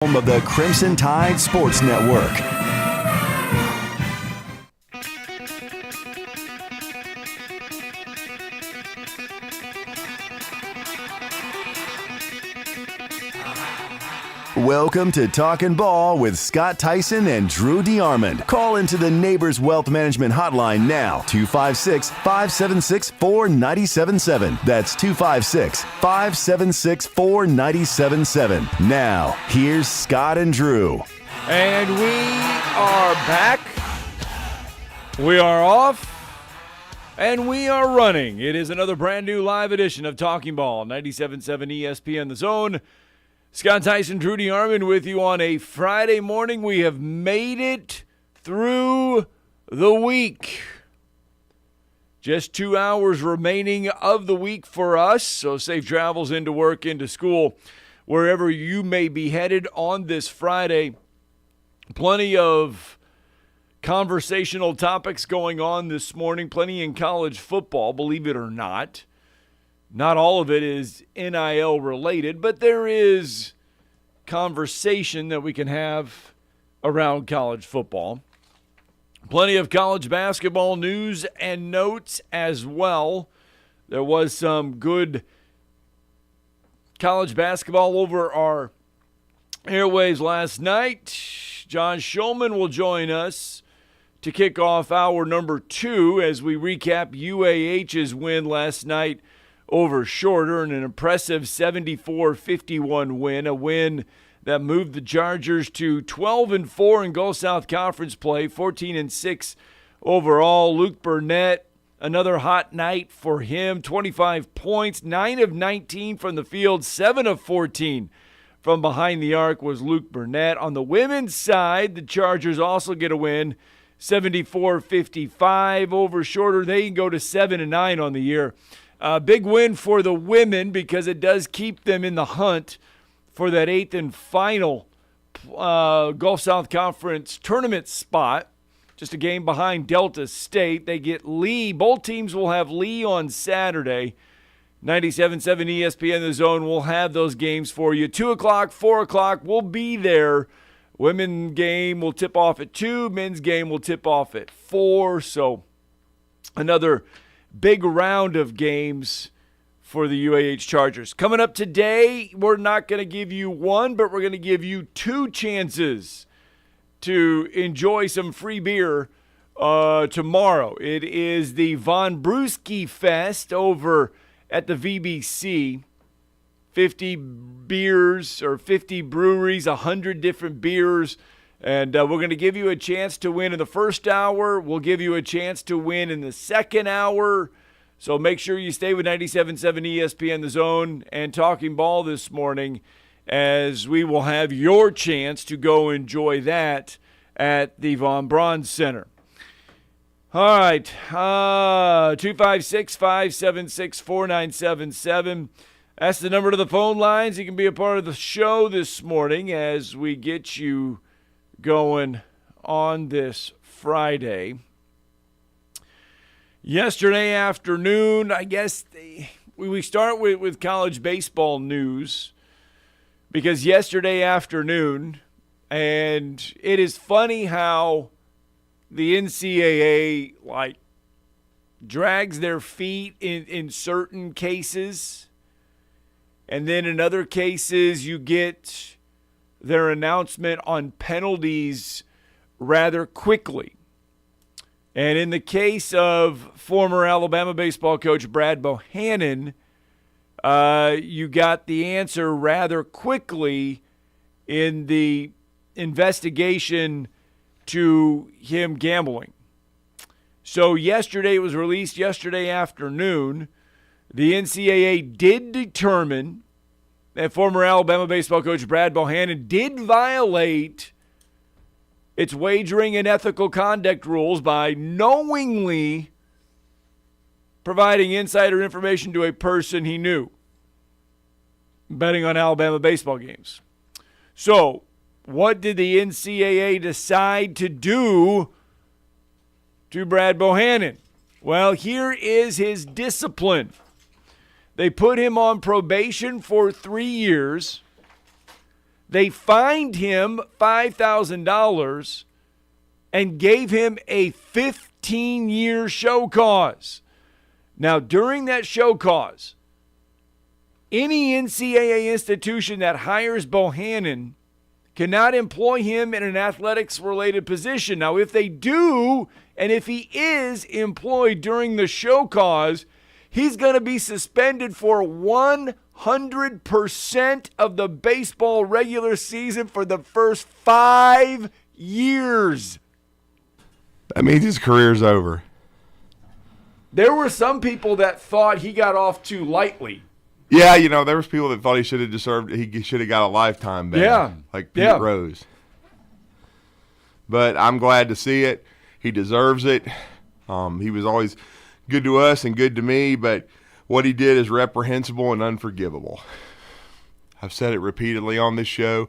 Home of the Crimson Tide Sports Network. Welcome to Talkin' Ball with Scott Theisen and Drew DeArmond. Call into the Neighbors Wealth Management Hotline now, 256-576-4977. That's 256-576-4977. Now, here's Scott and Drew. And we are back. We are off. And we are running. It is another brand new live edition of Talking Ball, 97.7 ESPN The Zone. Scott Theisen, Drew DeArmond with you on a Friday morning. We have made it through the week. Just 2 hours remaining of the week for us, so safe travels into work, into school, wherever you may be headed on this Friday. Plenty of conversational topics going on this morning, plenty in college football, believe it or not. Not all of it is NIL related, but there is conversation that we can have around college football. Plenty of college basketball news and notes as well. There was some good college basketball over our airways last night. John Shulman will join us to kick off hour number 2 as we recap UAH's win last night over Shorter, an impressive 74-51 win, a win that moved the Chargers to 12-4 in Gulf South Conference play, 14-6 overall. Luke Burnett, another hot night for him, 25 points, 9 of 19 from the field, 7 of 14 from behind the arc was Luke Burnett. On the women's side, the Chargers also get a win, 74-55 over Shorter. They can go to 7-9 on the year. Big win for the women because it does keep them in the hunt for that 8th and final Gulf South Conference tournament spot. Just a game behind Delta State. They get Lee. Both teams will have Lee on Saturday. 97.7 ESPN The Zone will have those games for you. 2 o'clock, 4 o'clock, we'll be there. Women's game will tip off at 2. Men's game will tip off at 4. So another big round of games for the UAH Chargers. Coming up today, we're not going to give you one, but we're going to give you 2 chances to enjoy some free beer tomorrow. It is the Von Brewski Fest over at the VBC. 50 beers or 50 breweries, 100 different beers. And we're going to give you a chance to win in the first hour. We'll give you a chance to win in the second hour. So make sure you stay with 97.7 ESPN The Zone and Talking Ball this morning, as we will have your chance to go enjoy that at the Von Braun Center. All right, 256-576-4977. That's the number to the phone lines. You can be a part of the show this morning as we get you going on this Friday. Yesterday afternoon, I guess we start with college baseball news, because yesterday afternoon, and it is funny how the NCAA drags their feet in certain cases, and then in other cases you get their announcement on penalties rather quickly. And in the case of former Alabama baseball coach Brad Bohannon, you got the answer rather quickly in the investigation to him gambling. So yesterday, it was released yesterday afternoon, the NCAA did determine that former Alabama baseball coach Brad Bohannon did violate its wagering and ethical conduct rules by knowingly providing insider information to a person he knew, betting on Alabama baseball games. So, what did the NCAA decide to do to Brad Bohannon? Well, here is his discipline. They put him on probation for 3 years. They fined him $5,000 and gave him a 15-year show cause. Now, during that show cause, any NCAA institution that hires Bohannon cannot employ him in an athletics-related position. Now, if they do, and if he is employed during the show cause, he's going to be suspended for 100% of the baseball regular season for the first 5 years. That means his career's over. There were some people that thought he got off too lightly. Yeah, there was people that thought he should have got a lifetime ban. Yeah. Like Pete Rose. But I'm glad to see it. He deserves it. He was always good to us and good to me, but what he did is reprehensible and unforgivable. I've said it repeatedly on this show.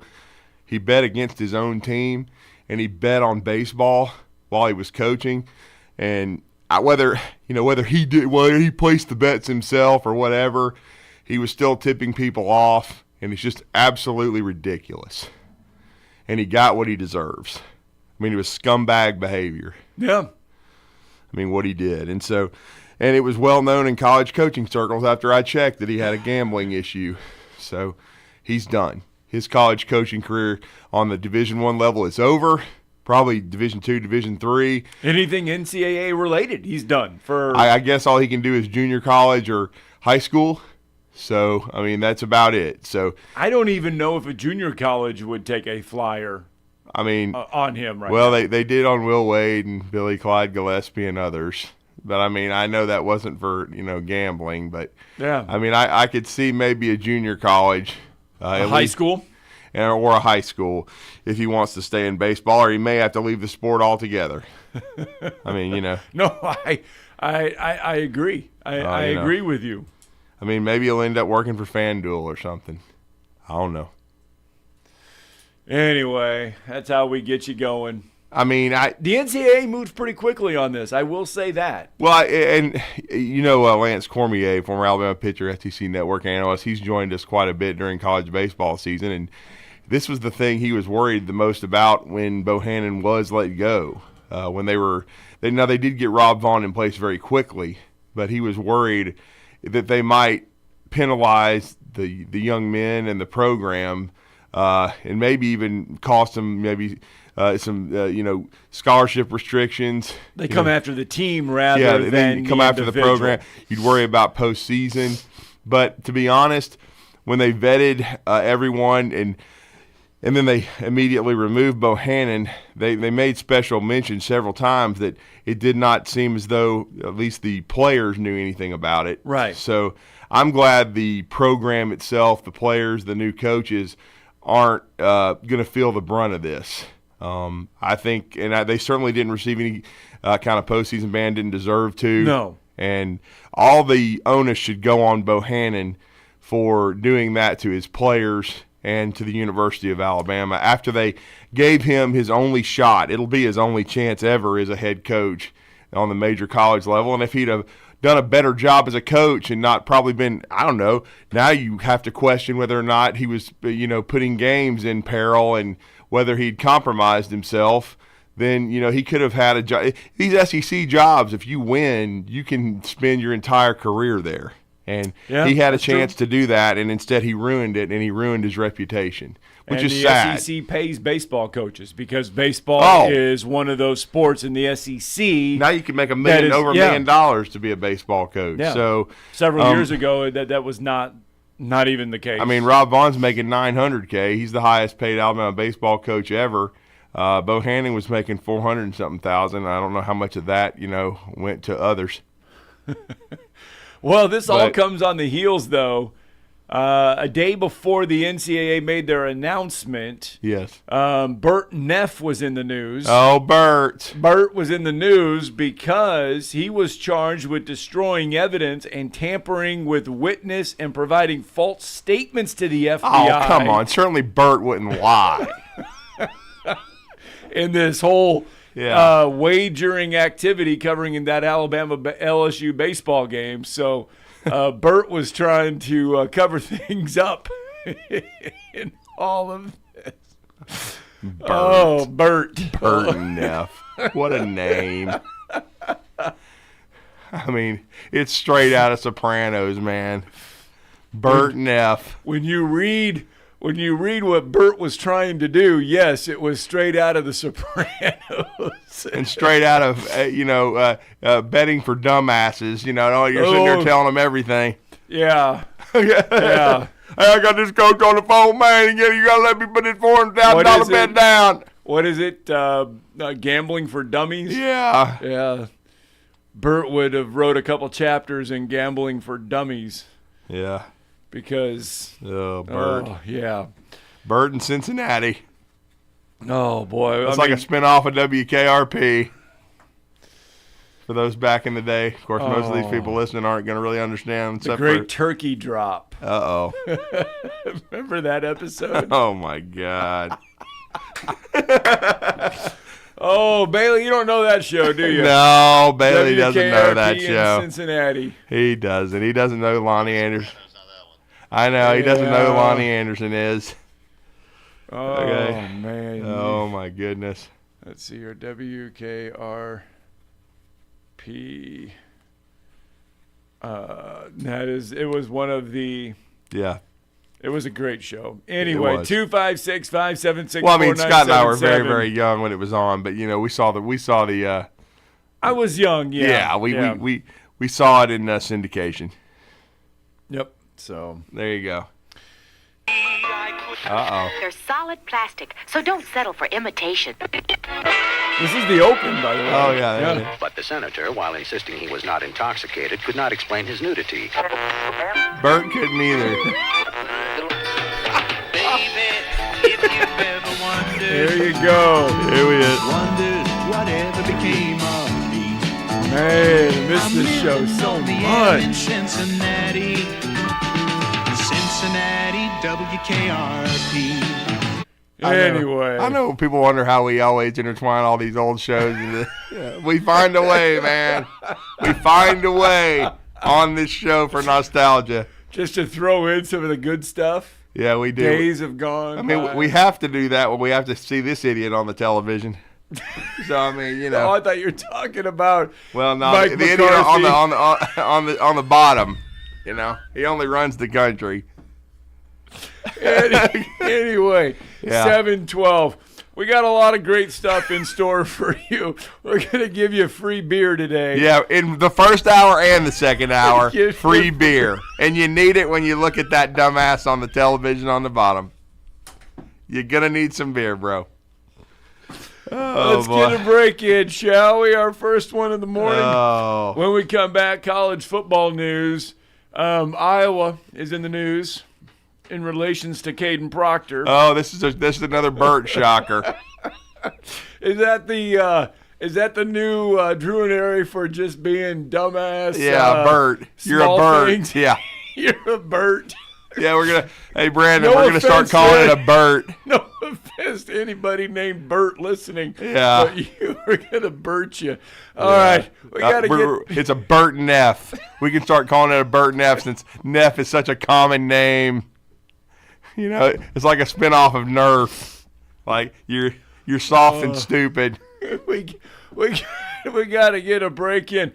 He bet against his own team, and he bet on baseball while he was coaching. And whether he placed the bets himself or whatever, he was still tipping people off, and it's just absolutely ridiculous. And he got what he deserves. I mean, it was scumbag behavior. Yeah. I mean, what he did. And it was well known in college coaching circles after I checked that he had a gambling issue. So he's done. His college coaching career on the Division I level is over. Probably Division II, Division III. Anything NCAA related, he's done. I guess all he can do is junior college or high school. So, I mean, that's about it. So I don't even know if a junior college would take a flyer. I mean, on him right well, now. they did on Will Wade and Billy Clyde Gillespie and others. But, I mean, I know that wasn't for, gambling. But, yeah. I mean, I could see maybe a junior college. A high school? Or a high school if he wants to stay in baseball, or he may have to leave the sport altogether. I mean, No, I agree. I agree with you. I mean, maybe he'll end up working for FanDuel or something. I don't know. Anyway, that's how we get you going. I mean, the NCAA moved pretty quickly on this. I will say that. Well, Lance Cormier, former Alabama pitcher, SEC Network analyst, he's joined us quite a bit during college baseball season, and this was the thing he was worried the most about when Bohannon was let go. When they did get Rob Vaughn in place very quickly, but he was worried that they might penalize the young men and the program, and maybe even cost them some scholarship restrictions. They come after the team rather than come after the program. You'd worry about postseason. But to be honest, when they vetted everyone and then they immediately removed Bohannon, they made special mention several times that it did not seem as though at least the players knew anything about it. Right. So I'm glad the program itself, the players, the new coaches aren't going to feel the brunt of this. I think, and they certainly didn't receive any kind of postseason ban, didn't deserve to. No. And all the onus should go on Bohannon for doing that to his players and to the University of Alabama. After they gave him his only shot, it'll be his only chance ever as a head coach on the major college level. And if he'd have done a better job as a coach and not probably been, I don't know, now you have to question whether or not he was, putting games in peril and whether he'd compromised himself, then, he could have had a job. These SEC jobs, if you win, you can spend your entire career there. And he had a chance to do that, and instead he ruined it, and he ruined his reputation, which is sad. The SEC pays baseball coaches because baseball is one of those sports in the SEC. Now you can make over $1 million to be a baseball coach. Yeah. So several years ago, that was not even the case. I mean, Rob Vaughn's making $900K. He's the highest paid Alabama baseball coach ever. Bohannon was making $400 and something thousand. I don't know how much of that, went to others. Well, this all comes on the heels, though. A day before the NCAA made their announcement, yes, Bert Neff was in the news. Oh, Bert. Bert was in the news because he was charged with destroying evidence and tampering with witness and providing false statements to the FBI. Oh, come on. Certainly Bert wouldn't lie. In this whole wagering activity covering in that Alabama LSU baseball game. So Bert was trying to cover things up in all of Bert. Oh, Bert. Bert Neff. What a name. I mean, it's straight out of Sopranos, man. Bert Neff. When you read what Bert was trying to do, yes, it was straight out of The Sopranos. And straight out of, betting for dumbasses. You're sitting there telling them everything. Yeah. Yeah. Hey, I got this coach on the phone, man. You got to let me put this $400,000 bet down. What is it? Gambling for Dummies? Yeah. Yeah. Bert would have wrote a couple chapters in Gambling for Dummies. Yeah. Because. Oh, Bert. Oh, yeah. Bert in Cincinnati. Oh, boy. It's like a spinoff of WKRP. For those back in the day. Of course, most of these people listening aren't going to really understand. The Great Turkey Drop. Uh-oh. Remember that episode? Oh, my God. Oh, Bailey, you don't know that show, do you? No, Bailey doesn't know that WKRP show. in Cincinnati. He doesn't. He doesn't know who Lonnie Anderson. I know. He doesn't know who Lonnie Anderson is. Oh, Okay. man. Oh, my goodness. Let's see here. WKRP. It was one of the. Yeah. It was a great show. Anyway, 256-576-4977. Well, I mean, Scott and I were very, very young when it was on, but we saw the. I was young, yeah. Yeah, we saw it in syndication. Yep. So there you go. Uh-oh. They're solid plastic, so don't settle for imitation. this is the open, by the way. Oh yeah. There it is. But the senator, while insisting he was not intoxicated, could not explain his nudity. Bert couldn't either. There you go. Here we is. Wondered whatever became of me. Man, I miss this show so much. Cincinnati, WKRP. Anyway. I know people wonder how we always intertwine all these old shows. We find a way, man. We find a way on this show for nostalgia. Just to throw in some of the good stuff. Yeah, we do. Days have gone. I mean, by. we have to do that when we have to see this idiot on the television. So I mean, Oh, I thought you were talking about. Well, no, Mike the idiot McCarthy. on the bottom. He only runs the country. Anyway, Yeah. 7:12. We got a lot of great stuff in store for you. We're going to give you free beer today. Yeah, in the first hour and the second hour, Give free you- beer. And you need it when you look at that dumbass on the television on the bottom. You're going to need some beer, bro. Oh, Let's boy. get a break in, shall we? Our first one in the morning. Oh. When we come back, college football news. Iowa is in the news in relations to Caden Proctor. Oh, this is another Bert shocker. Is that the new Drew and Harry for just being dumbass? Yeah, Bert. You're a small Bert. things? Yeah. You're a Bert. Yeah, hey, Brandon, No we're going to start offense, calling man. it a Bert. No offense to anybody named Bert listening. Yeah. But we're going to Bert you. All right. We got to get. It's a Bert Neff. We can start calling it a Bert Neff since Neff is such a common name. It's like a spinoff of Nerf. Like you're soft and stupid. we got to get a break in.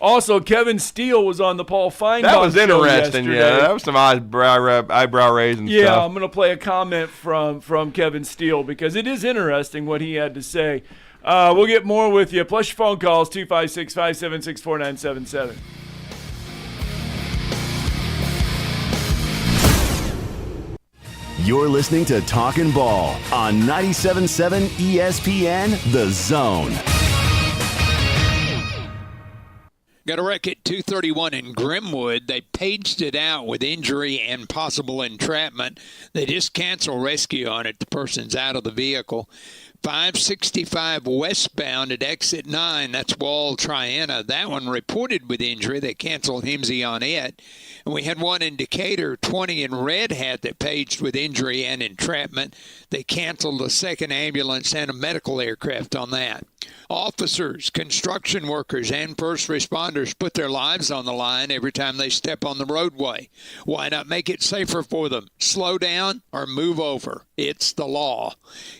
Also, Kevin Steele was on the Paul Feinbaum That was show interesting. yesterday. Yeah, that was some eyebrow raising Yeah, stuff. I'm going to play a comment from Kevin Steele because it is interesting what he had to say. We'll get more with you. Plus your phone calls, 256-576-4977. You're listening to Talkin' Ball on 97.7 ESPN The Zone. Got a wreck at 231 in Grimwood. They paged it out with injury and possible entrapment. They just cancel rescue on it. The person's out of the vehicle. 565 westbound at exit 9. That's Wall Triana. That one reported with injury. They canceled Himsey on it. And we had one in Decatur, 20 in Red Hat, that paged with injury and entrapment. They canceled a second ambulance and a medical aircraft on that. Officers, construction workers, and first responders put their lives on the line every time they step on the roadway. Why not make it safer for them? Slow down or move over. It's the law.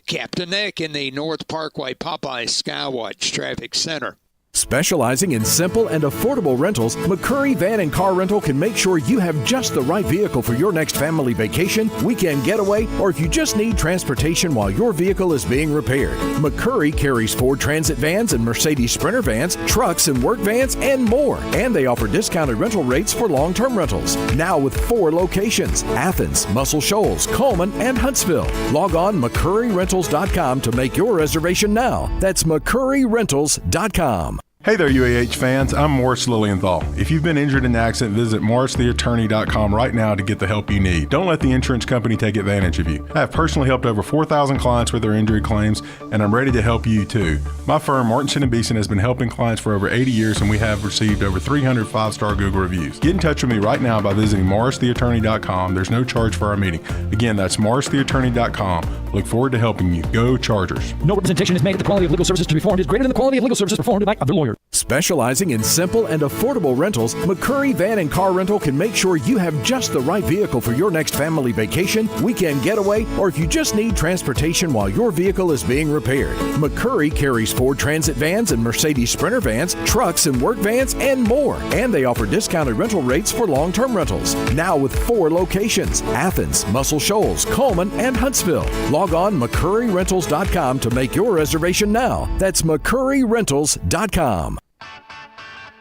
Captain Eck in the North Parkway Popeye Skywatch Traffic Center. Specializing in simple and affordable rentals, McCurry Van and Car Rental can make sure you have just the right vehicle for your next family vacation, weekend getaway, or if you just need transportation while your vehicle is being repaired. McCurry carries Ford Transit vans and Mercedes Sprinter vans, trucks and work vans, and more. And they offer discounted rental rates for long-term rentals. Now with 4 locations: Athens, Muscle Shoals, Coleman, and Huntsville. Log on McCurryRentals.com to make your reservation now. That's McCurryRentals.com. Hey there, UAH fans. I'm Morris Lilienthal. If you've been injured in an accident, visit MorrisTheAttorney.com right now to get the help you need. Don't let the insurance company take advantage of you. I have personally helped over 4,000 clients with their injury claims, and I'm ready to help you too. My firm, Martinson & Beeson, has been helping clients for over 80 years, and we have received over 300 5-star Google reviews. Get in touch with me right now by visiting MorrisTheAttorney.com. There's no charge for our meeting. Again, that's MorrisTheAttorney.com. Look forward to helping you. Go Chargers. No representation is made that the quality of legal services to be performed is greater than the quality of legal services performed by other lawyers. Specializing in simple and affordable rentals, McCurry Van and Car Rental can make sure you have just the right vehicle for your next family vacation, weekend getaway, or if you just need transportation while your vehicle is being repaired. McCurry carries Ford Transit vans and Mercedes Sprinter vans, trucks and work vans, and more. And they offer discounted rental rates for long-term rentals. Now with 4 locations: Athens, Muscle Shoals, Coleman, and Huntsville. Log on McCurryRentals.com to make your reservation now. That's McCurryRentals.com.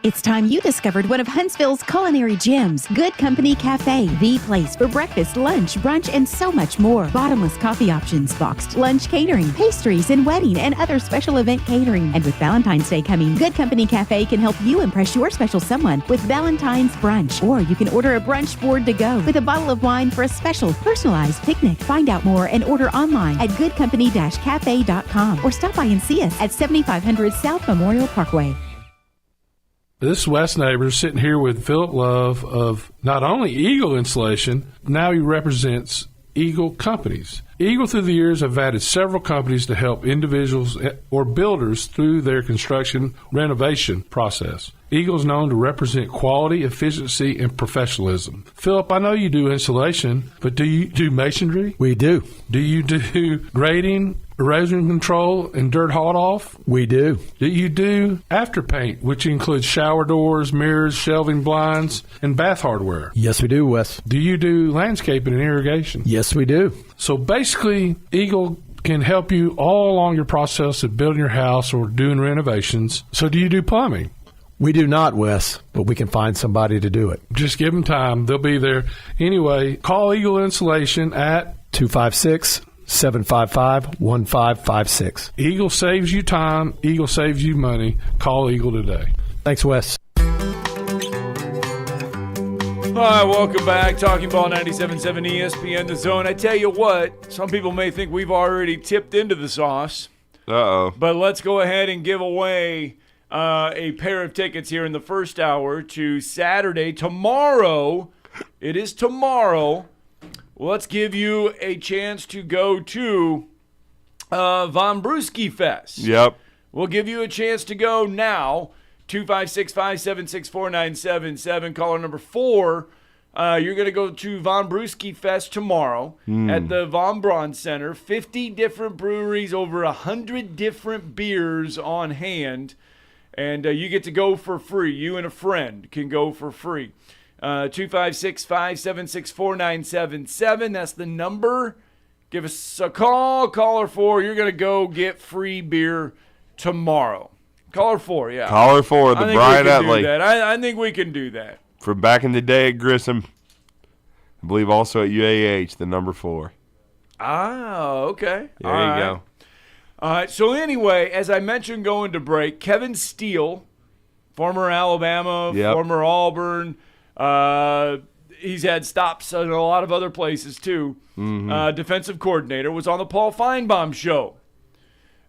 It's time you discovered one of Huntsville's culinary gems, Good Company Cafe, the place for breakfast, lunch, brunch, and so much more. Bottomless coffee options, boxed lunch catering, pastries, and wedding and other special event catering. And with Valentine's Day coming, Good Company Cafe can help you impress your special someone with Valentine's brunch. Or you can order a brunch board to go with a bottle of wine for a special personalized picnic. Find out more and order online at goodcompany-cafe.com or stop by and see us at 7500 South Memorial Parkway. This is Wes Neighbors sitting here with Philip Love of not only Eagle Insulation, now he represents Eagle Companies. Eagle through the years have added several companies to help individuals or builders through their construction renovation process. Eagle is known to represent quality, efficiency, and professionalism. Philip, I know you do insulation, but do you do masonry? We do. Do you do grading, erosion control, and dirt hauled off? We do. Do you do afterpaint, which includes shower doors, mirrors, shelving blinds, and bath hardware? Yes, we do, Wes. Do you do landscaping and irrigation? Yes, we do. So basically, Eagle can help you all along your process of building your house or doing renovations. So do you do plumbing? We do not, Wes, but we can find somebody to do it. Just give them time. They'll be there. Anyway, call Eagle Insulation at 256-755-1556. Eagle saves you time. Eagle saves you money. Call Eagle today. Thanks, Wes. All right, welcome back. Talking Ball 97.7 ESPN The Zone. I tell you what, some people may think we've already tipped into the sauce. Uh-oh. But let's go ahead and give away a pair of tickets here in the first hour to Saturday. Tomorrow, it is tomorrow. Let's give you a chance to go to Von Brewski Fest. Yep. We'll give you a chance to go now. 256-576-4977. Caller number 4. You're going to go to Von Brewski Fest tomorrow at the Von Braun Center. 50 different breweries, over 100 different beers on hand. And you get to go for free. You and a friend can go for free. 256-576-4977. That's the number. Give us a call. Caller 4. You're going to go get free beer tomorrow. Caller 4, yeah. Caller 4, the Brian Utley. I think we can do that. From back in the day at Grissom. I believe also at UAH, the number 4. Ah, okay. There you go. All right, so anyway, as I mentioned going to break, Kevin Steele, former Alabama, former Auburn, he's had stops in a lot of other places too, defensive coordinator, was on the Paul Feinbaum show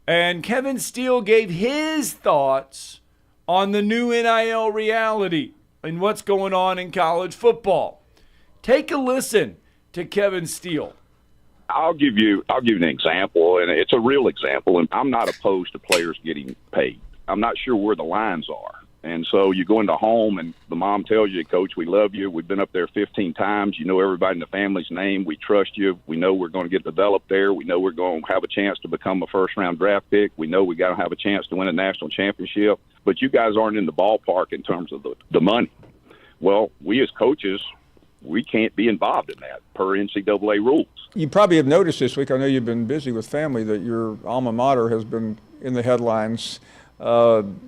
And Kevin Steele gave his thoughts on the new NIL reality and what's going on in college football. Take a listen to Kevin Steele. I'll give you an example, and it's a real example, and I'm not opposed to players getting paid. I'm not sure where the lines are. And so you go into home, and the mom tells you, Coach, we love you. We've been up there 15 times. You know everybody in the family's name. We trust you. We know we're going to get developed there. We know we're going to have a chance to become a first-round draft pick. We know we got to have a chance to win a national championship. But you guys aren't in the ballpark in terms of the money. Well, we as coaches, we can't be involved in that per NCAA rules. You probably have noticed this week, I know you've been busy with family, that your alma mater has been in the headlines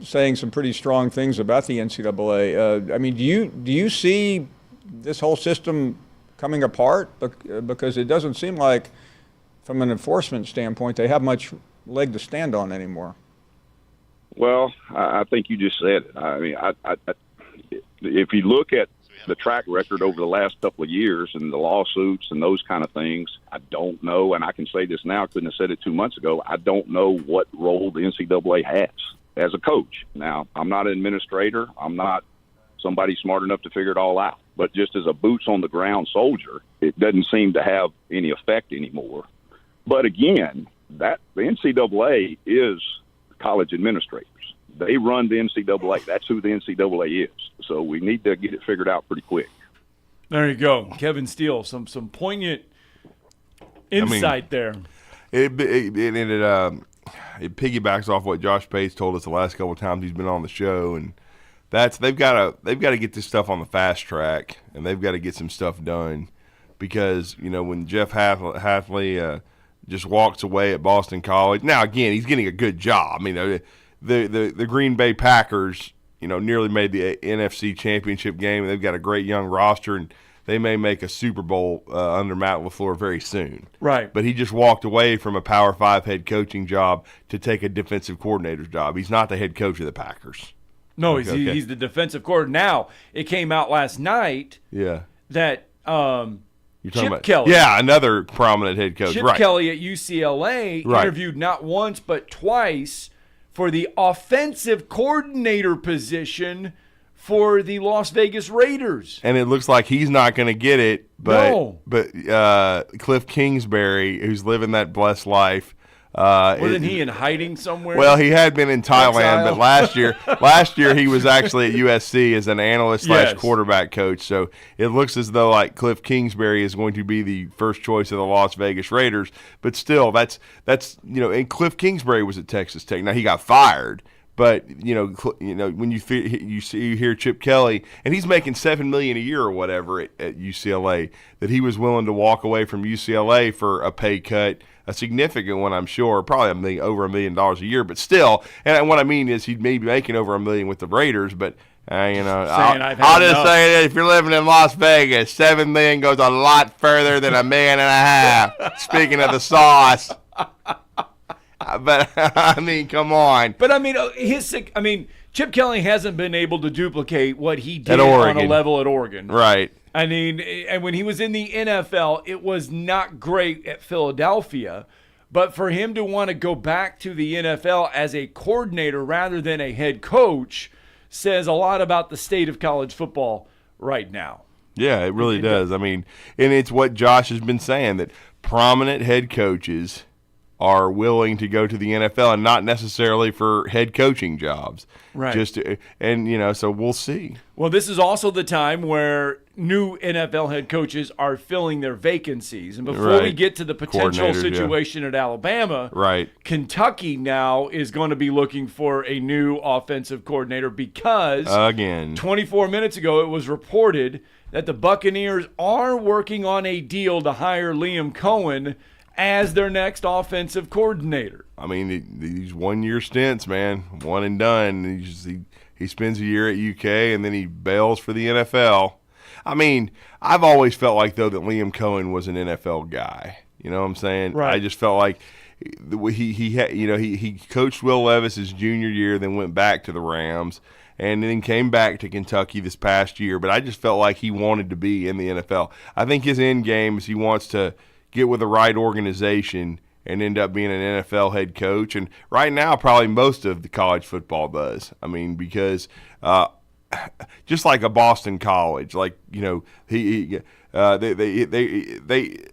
saying some pretty strong things about the NCAA. I mean, do you see this whole system coming apart? Because it doesn't seem like, from an enforcement standpoint, they have much leg to stand on anymore. Well, I think you just said it. I mean, if you look at the track record over the last couple of years and the lawsuits and those kind of things, I don't know, and I can say this now, I couldn't have said it 2 months ago, I don't know what role the NCAA has as a coach. Now, I'm not an administrator. I'm not somebody smart enough to figure it all out. But just as a boots-on-the-ground soldier, it doesn't seem to have any effect anymore. But again, the NCAA is college administrators. They run the NCAA. That's who the NCAA is. So we need to get it figured out pretty quick. There you go. Kevin Steele, some poignant insight there. It piggybacks off what Josh Pace told us the last couple of times he's been on the show, and they've got to get this stuff on the fast track, and they've got to get some stuff done, because when Jeff Hafley just walks away at Boston College, now again he's getting a good job. I mean the Green Bay Packers nearly made the NFC Championship game. They've got a great young roster, and they may make a Super Bowl under Matt LaFleur very soon. Right. But he just walked away from a Power 5 head coaching job to take a defensive coordinator's job. He's not the head coach of the Packers. No, he's the defensive coordinator. Now, it came out last night that Chip Kelly. Yeah, another prominent head coach. Chip Kelly at UCLA interviewed not once but twice for the offensive coordinator position for the Las Vegas Raiders. And it looks like he's not going to get it, but Cliff Kingsbury, who's living that blessed life. Wasn't he in hiding somewhere? Well, he had been in Thailand, but last year he was actually at USC as an analyst / quarterback coach. So it looks as though like Cliff Kingsbury is going to be the first choice of the Las Vegas Raiders. But still, that's and Cliff Kingsbury was at Texas Tech. Now he got fired. But when you hear Chip Kelly, and he's making $7 million a year or whatever at UCLA, that he was willing to walk away from UCLA for a pay cut, a significant one, I'm sure, probably over $1 million a year. But still, and what I mean is he'd maybe making over $1 million with the Raiders. But I'll just say that if you're living in Las Vegas, $7 million goes a lot further than $1.5 million. Speaking of the sauce. But I mean, come on. But I mean, Chip Kelly hasn't been able to duplicate what he did on a level at Oregon. Right. I mean, and when he was in the NFL, it was not great at Philadelphia. But for him to want to go back to the NFL as a coordinator rather than a head coach says a lot about the state of college football right now. Yeah, it really does. I mean, and it's what Josh has been saying, that prominent head coaches are willing to go to the NFL, and not necessarily for head coaching jobs. Right. So we'll see. Well, this is also the time where new NFL head coaches are filling their vacancies. And before we get to the potential situation at Alabama, Kentucky now is going to be looking for a new offensive coordinator, because again, 24 minutes ago it was reported that the Buccaneers are working on a deal to hire Liam Cohen as their next offensive coordinator. I mean, these 1 year stints, man, one and done. He spends a year at UK and then he bails for the NFL. I mean, I've always felt like, though, that Liam Cohen was an NFL guy. You know what I'm saying? Right. I just felt like he coached Will Levis his junior year, then went back to the Rams, and then came back to Kentucky this past year. But I just felt like he wanted to be in the NFL. I think his end game is he wants to get with the right organization and end up being an NFL head coach. And right now, probably most of the college football does. I mean, because just like a Boston College, like, you know, they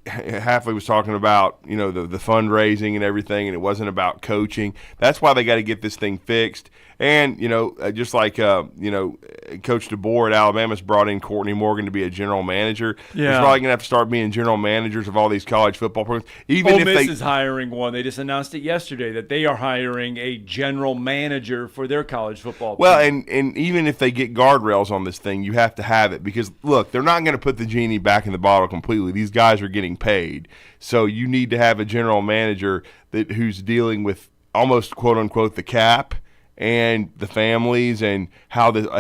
Halfley was talking about, you know, the fundraising and everything, and it wasn't about coaching. That's why they got to get this thing fixed. And, you know, just like, you know, Coach DeBoer at Alabama's brought in Courtney Morgan to be a general manager. Yeah. He's probably going to have to start being general managers of all these college football programs. Even Ole if Miss they is hiring one. They just announced it yesterday that they are hiring a general manager for their college football team. And even if they get guardrails on this thing, you have to have it because, look, they're not going to put the genie back in the bottle completely. These guys are getting paid. So you need to have a general manager who's dealing with almost, quote-unquote, the cap and the families and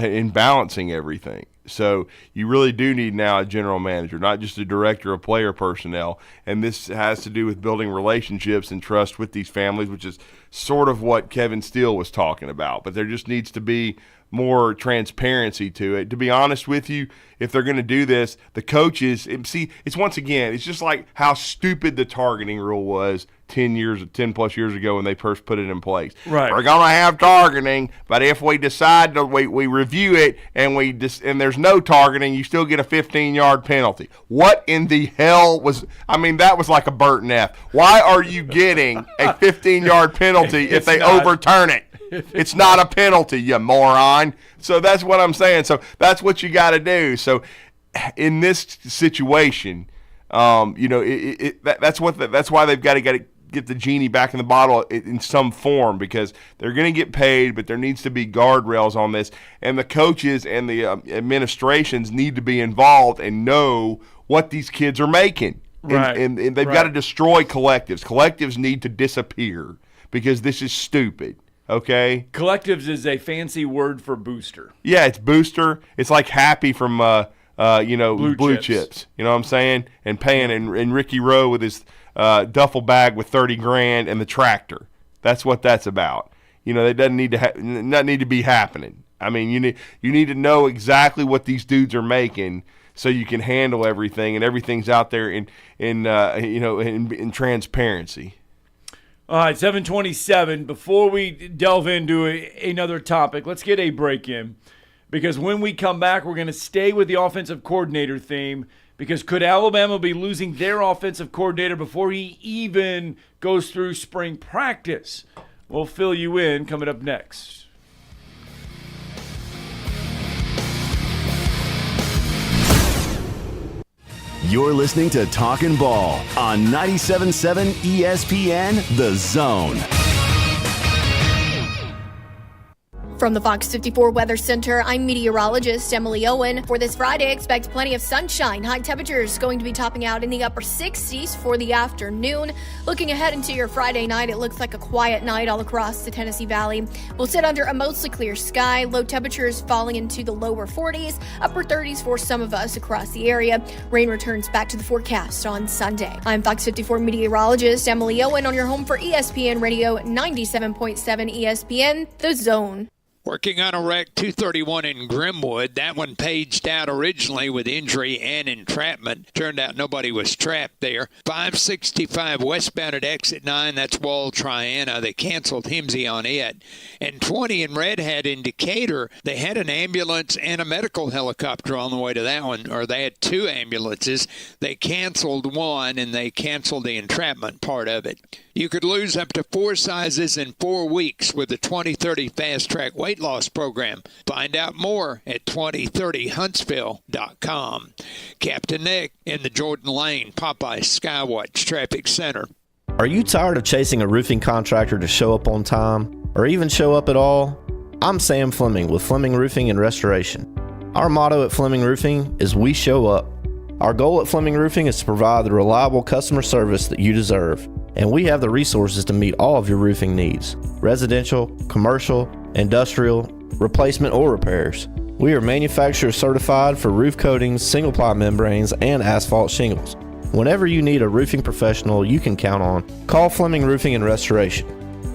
in balancing everything. So you really do need now a general manager, not just a director of player personnel. And this has to do with building relationships and trust with these families, which is sort of what Kevin Steele was talking about. But there just needs to be more transparency to it. To be honest with you, if they're going to do this, the coaches, see, it's once again, it's just like how stupid the targeting rule was 10 plus years ago when they first put it in place. Right. We're going to have targeting, but if we decide to, we review it and and there's no targeting, you still get a 15-yard penalty. What in the hell that was like a Burton F. Why are you getting a 15-yard penalty if they overturn it? It's not a penalty, you moron. So that's what I'm saying. So that's what you got to do. So in this situation, you know, that's why they've got to get the genie back in the bottle in some form, because they're going to get paid, but there needs to be guardrails on this. And the coaches and the administrations need to be involved and know what these kids are making. Right. And they've got to destroy collectives. Collectives need to disappear because this is stupid. Okay? Collectives is a fancy word for booster. Yeah, it's booster. It's like Happy from Blue Chips. You know what I'm saying? And paying and Ricky Rowe with his duffel bag with $30,000 and the tractor. That's what that's about. You know, that doesn't need to be happening. I mean, you need to know exactly what these dudes are making so you can handle everything, and everything's out there in transparency. All right, 7:27. Before we delve into another topic, let's get a break in, because when we come back, we're going to stay with the offensive coordinator theme, because could Alabama be losing their offensive coordinator before he even goes through spring practice? We'll fill you in coming up next. You're listening to Talkin' Ball on 97.7 ESPN, The Zone. From the Fox 54 Weather Center, I'm meteorologist Emily Owen. For this Friday, expect plenty of sunshine. High temperatures going to be topping out in the upper 60s for the afternoon. Looking ahead into your Friday night, it looks like a quiet night all across the Tennessee Valley. We'll sit under a mostly clear sky. Low temperatures falling into the lower 40s, upper 30s for some of us across the area. Rain returns back to the forecast on Sunday. I'm Fox 54 meteorologist Emily Owen on your home for ESPN Radio 97.7 ESPN, The Zone. Working on a wreck 231 in Grimwood. That one paged out originally with injury and entrapment. Turned out nobody was trapped there. 565 westbound at exit 9. That's Wall Triana. They canceled Himsey on it. And 20 in Red Hat in Decatur. They had an ambulance and a medical helicopter on the way to that one. Or they had two ambulances. They canceled one, and they canceled the entrapment part of it. You could lose up to 4 sizes in 4 weeks with the 2030 Fast Track Weight Loss Program. Find out more at 2030huntsville.com. Captain Nick in the Jordan Lane Popeye Skywatch Traffic Center. Are you tired of chasing a roofing contractor to show up on time or even show up at all? I'm Sam Fleming with Fleming Roofing and Restoration. Our motto at Fleming Roofing is we show up. Our goal at Fleming Roofing is to provide the reliable customer service that you deserve. And we have the resources to meet all of your roofing needs: residential, commercial, industrial, replacement, or repairs. We are manufacturer certified for roof coatings, single-ply membranes, and asphalt shingles. Whenever you need a roofing professional you can count on, call Fleming Roofing and Restoration.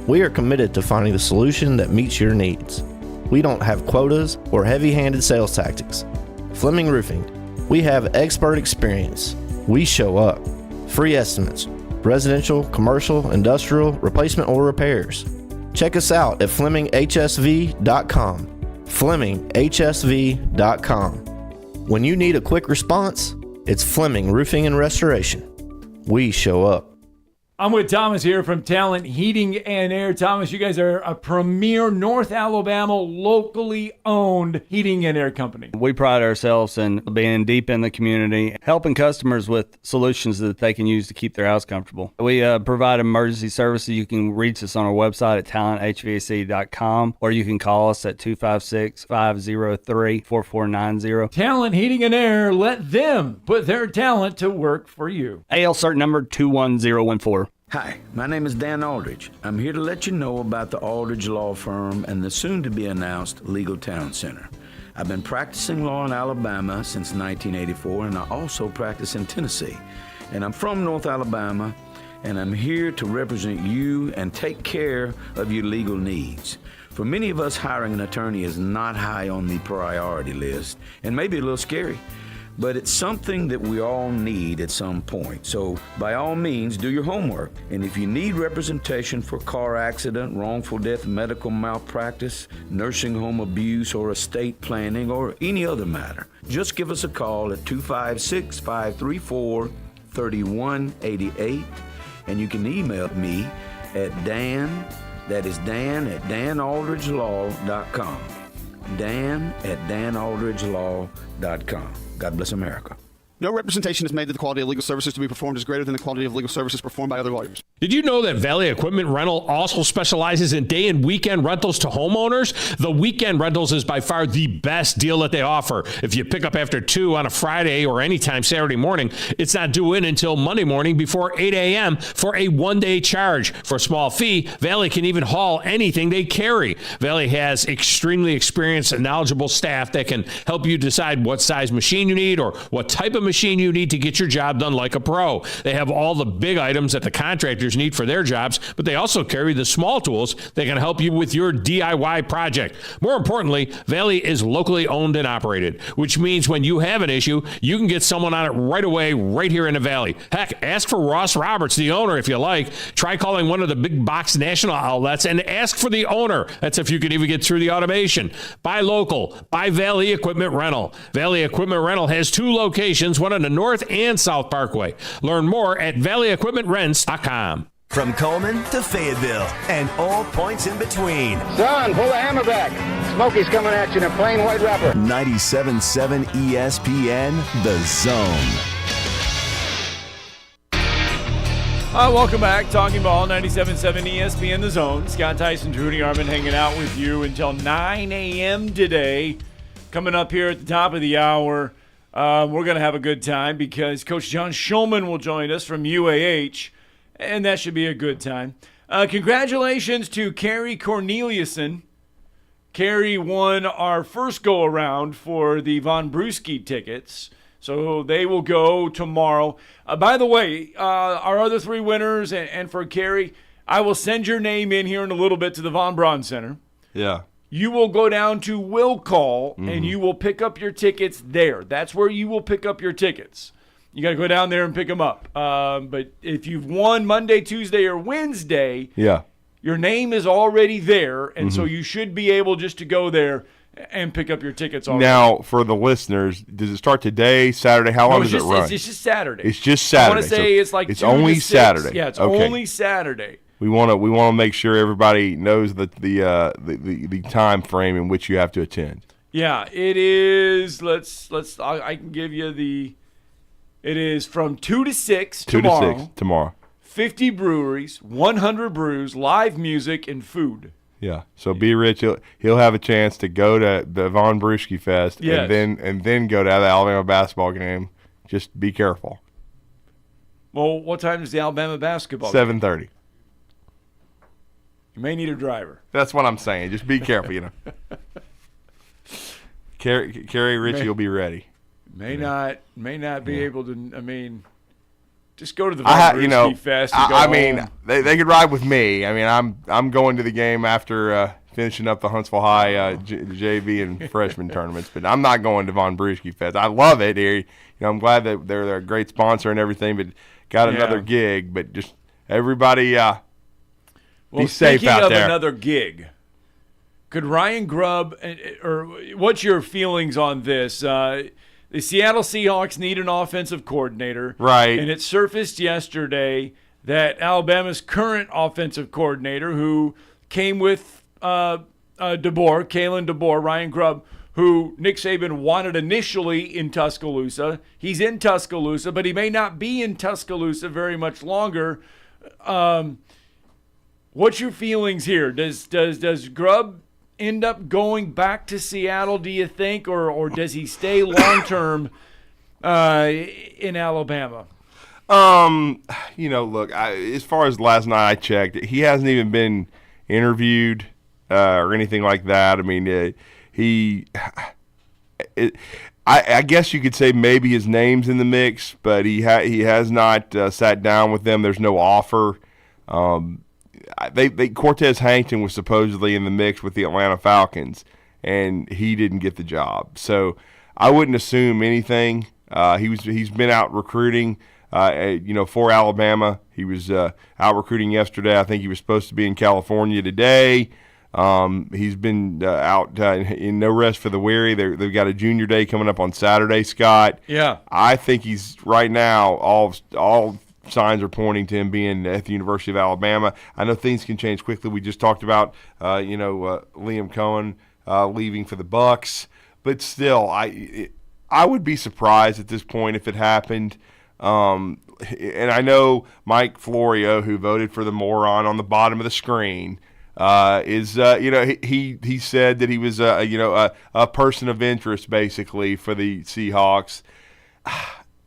We are committed to finding the solution that meets your needs. We don't have quotas or heavy-handed sales tactics. Fleming Roofing, we have expert experience. We show up. Free estimates, residential, commercial, industrial, replacement, or repairs. Check us out at FlemingHSV.com. FlemingHSV.com. When you need a quick response, it's Fleming Roofing and Restoration. We show up. I'm with Thomas here from Talent Heating and Air. Thomas, you guys are a premier North Alabama locally owned heating and air company. We pride ourselves in being deep in the community, helping customers with solutions that they can use to keep their house comfortable. We provide emergency services. You can reach us on our website at talenthvac.com, or you can call us at 256-503-4490. Talent Heating and Air, let them put their talent to work for you. AL cert number 21014. Hi, my name is Dan Aldridge. I'm here to let you know about the Aldridge Law Firm and the soon-to-be-announced Legal Town Center. I've been practicing law in Alabama since 1984, and I also practice in Tennessee. And I'm from North Alabama, and I'm here to represent you and take care of your legal needs. For many of us, hiring an attorney is not high on the priority list, and maybe a little scary. But it's something that we all need at some point. So by all means, do your homework. And if you need representation for car accident, wrongful death, medical malpractice, nursing home abuse, or estate planning, or any other matter, just give us a call at 256-534-3188. And you can email me at Dan, that is Dan at danaldridgelaw.com. Dan at danaldridgelaw.com. God bless America. No representation is made that the quality of legal services to be performed is greater than the quality of legal services performed by other lawyers. Did you know that Valley Equipment Rental also specializes in day and weekend rentals to homeowners? The weekend rentals is by far the best deal that they offer. If you pick up after 2 on a Friday or anytime Saturday morning, it's not due in until Monday morning before 8 a.m. for a one-day charge. For a small fee, Valley can even haul anything they carry. Valley has extremely experienced and knowledgeable staff that can help you decide what size machine you need or what type of machine you need to get your job done like a pro. They have all the big items that the contractors need for their jobs, but they also carry the small tools that can help you with your DIY project. More importantly, Valley is locally owned and operated, which means when you have an issue, you can get someone on it right away, right here in the Valley. Heck, ask for Ross Roberts, the owner, if you like. Try calling one of the big box national outlets and ask for the owner. That's if you can even get through the automation. Buy local. Buy Valley Equipment Rental. Valley Equipment Rental has 2 locations, one on the North and South Parkway. Learn more at valleyequipmentrents.com. From Coleman to Fayetteville and all points in between. Son, pull the hammer back. Smokey's coming at you in a plain white wrapper. 97.7 ESPN, The Zone. Welcome back. Talking Ball, 97.7 ESPN, The Zone. Scott Tyson, Drew DeArmond hanging out with you until 9 a.m. today. Coming up here at the top of the hour, we're going to have a good time because Coach John Schulman will join us from UAH, and that should be a good time. Congratulations to Carrie Corneliuson. Carrie won our first go-around for the Von Brewski tickets, so they will go tomorrow. By the way, our other 3 winners, and for Carrie, I will send your name in here in a little bit to the Von Braun Center. Yeah. You will go down to Will Call, and you will pick up your tickets there. That's where you will pick up your tickets. You got to go down there and pick them up. But if you've won Monday, Tuesday, or Wednesday, your name is already there, and so you should be able just to go there and pick up your tickets already. Now, for the listeners, does it start today, Saturday? How long does it run? It's just Saturday. It's just Saturday. I want to say it's like it's 2 only to 6. Saturday. Yeah, it's okay. only Saturday. We want to make sure everybody knows the time frame in which you have to attend. Yeah, it is. I can give you the. It is from 2 to 6 tomorrow. 2 to 6 tomorrow. 50 breweries, 100 brews, live music, and food. Yeah. So B. Rich, he'll have a chance to go to the Von Brewski Fest yes. and then go to the Alabama basketball game. Just be careful. Well, what time is the Alabama basketball 7:30. You may need a driver. That's what I'm saying. Just be careful, you know. Carrie Ritchie will be ready. May not be able to. I mean, just go to the Von Brewski Fest. I mean, they could ride with me. I mean, I'm going to the game after finishing up the Huntsville High JV and freshman tournaments, but I'm not going to Von Brewski Fest. I love it here. You know, I'm glad that they're a great sponsor and everything, but got another gig. But just everybody be safe speaking out of there. Another gig, could Ryan Grubb, or what's your feelings on this? The Seattle Seahawks need an offensive coordinator. Right. And it surfaced yesterday that Alabama's current offensive coordinator, who came with Kalen DeBoer, Ryan Grubb, who Nick Saban wanted initially in Tuscaloosa. He's in Tuscaloosa, but he may not be in Tuscaloosa very much longer. What's your feelings here? Does Grubb end up going back to Seattle, do you think, or does he stay long-term in Alabama? Look, as far as last night I checked, he hasn't even been interviewed or anything like that. I mean, I guess you could say maybe his name's in the mix, but he has not sat down with them. There's no offer. Cortez Hankton was supposedly in the mix with the Atlanta Falcons, and he didn't get the job. So I wouldn't assume anything. He's been out recruiting, for Alabama. He was out recruiting yesterday. I think he was supposed to be in California today. He's been out in no rest for the weary. They've got a junior day coming up on Saturday, Scott. Yeah. I think he's right now all signs are pointing to him being at the University of Alabama. I know things can change quickly. We just talked about Liam Cohen leaving for the Bucks, but still, I would be surprised at this point if it happened. And I know Mike Florio, who voted for the moron on the bottom of the screen, he said that he was a person of interest basically for the Seahawks.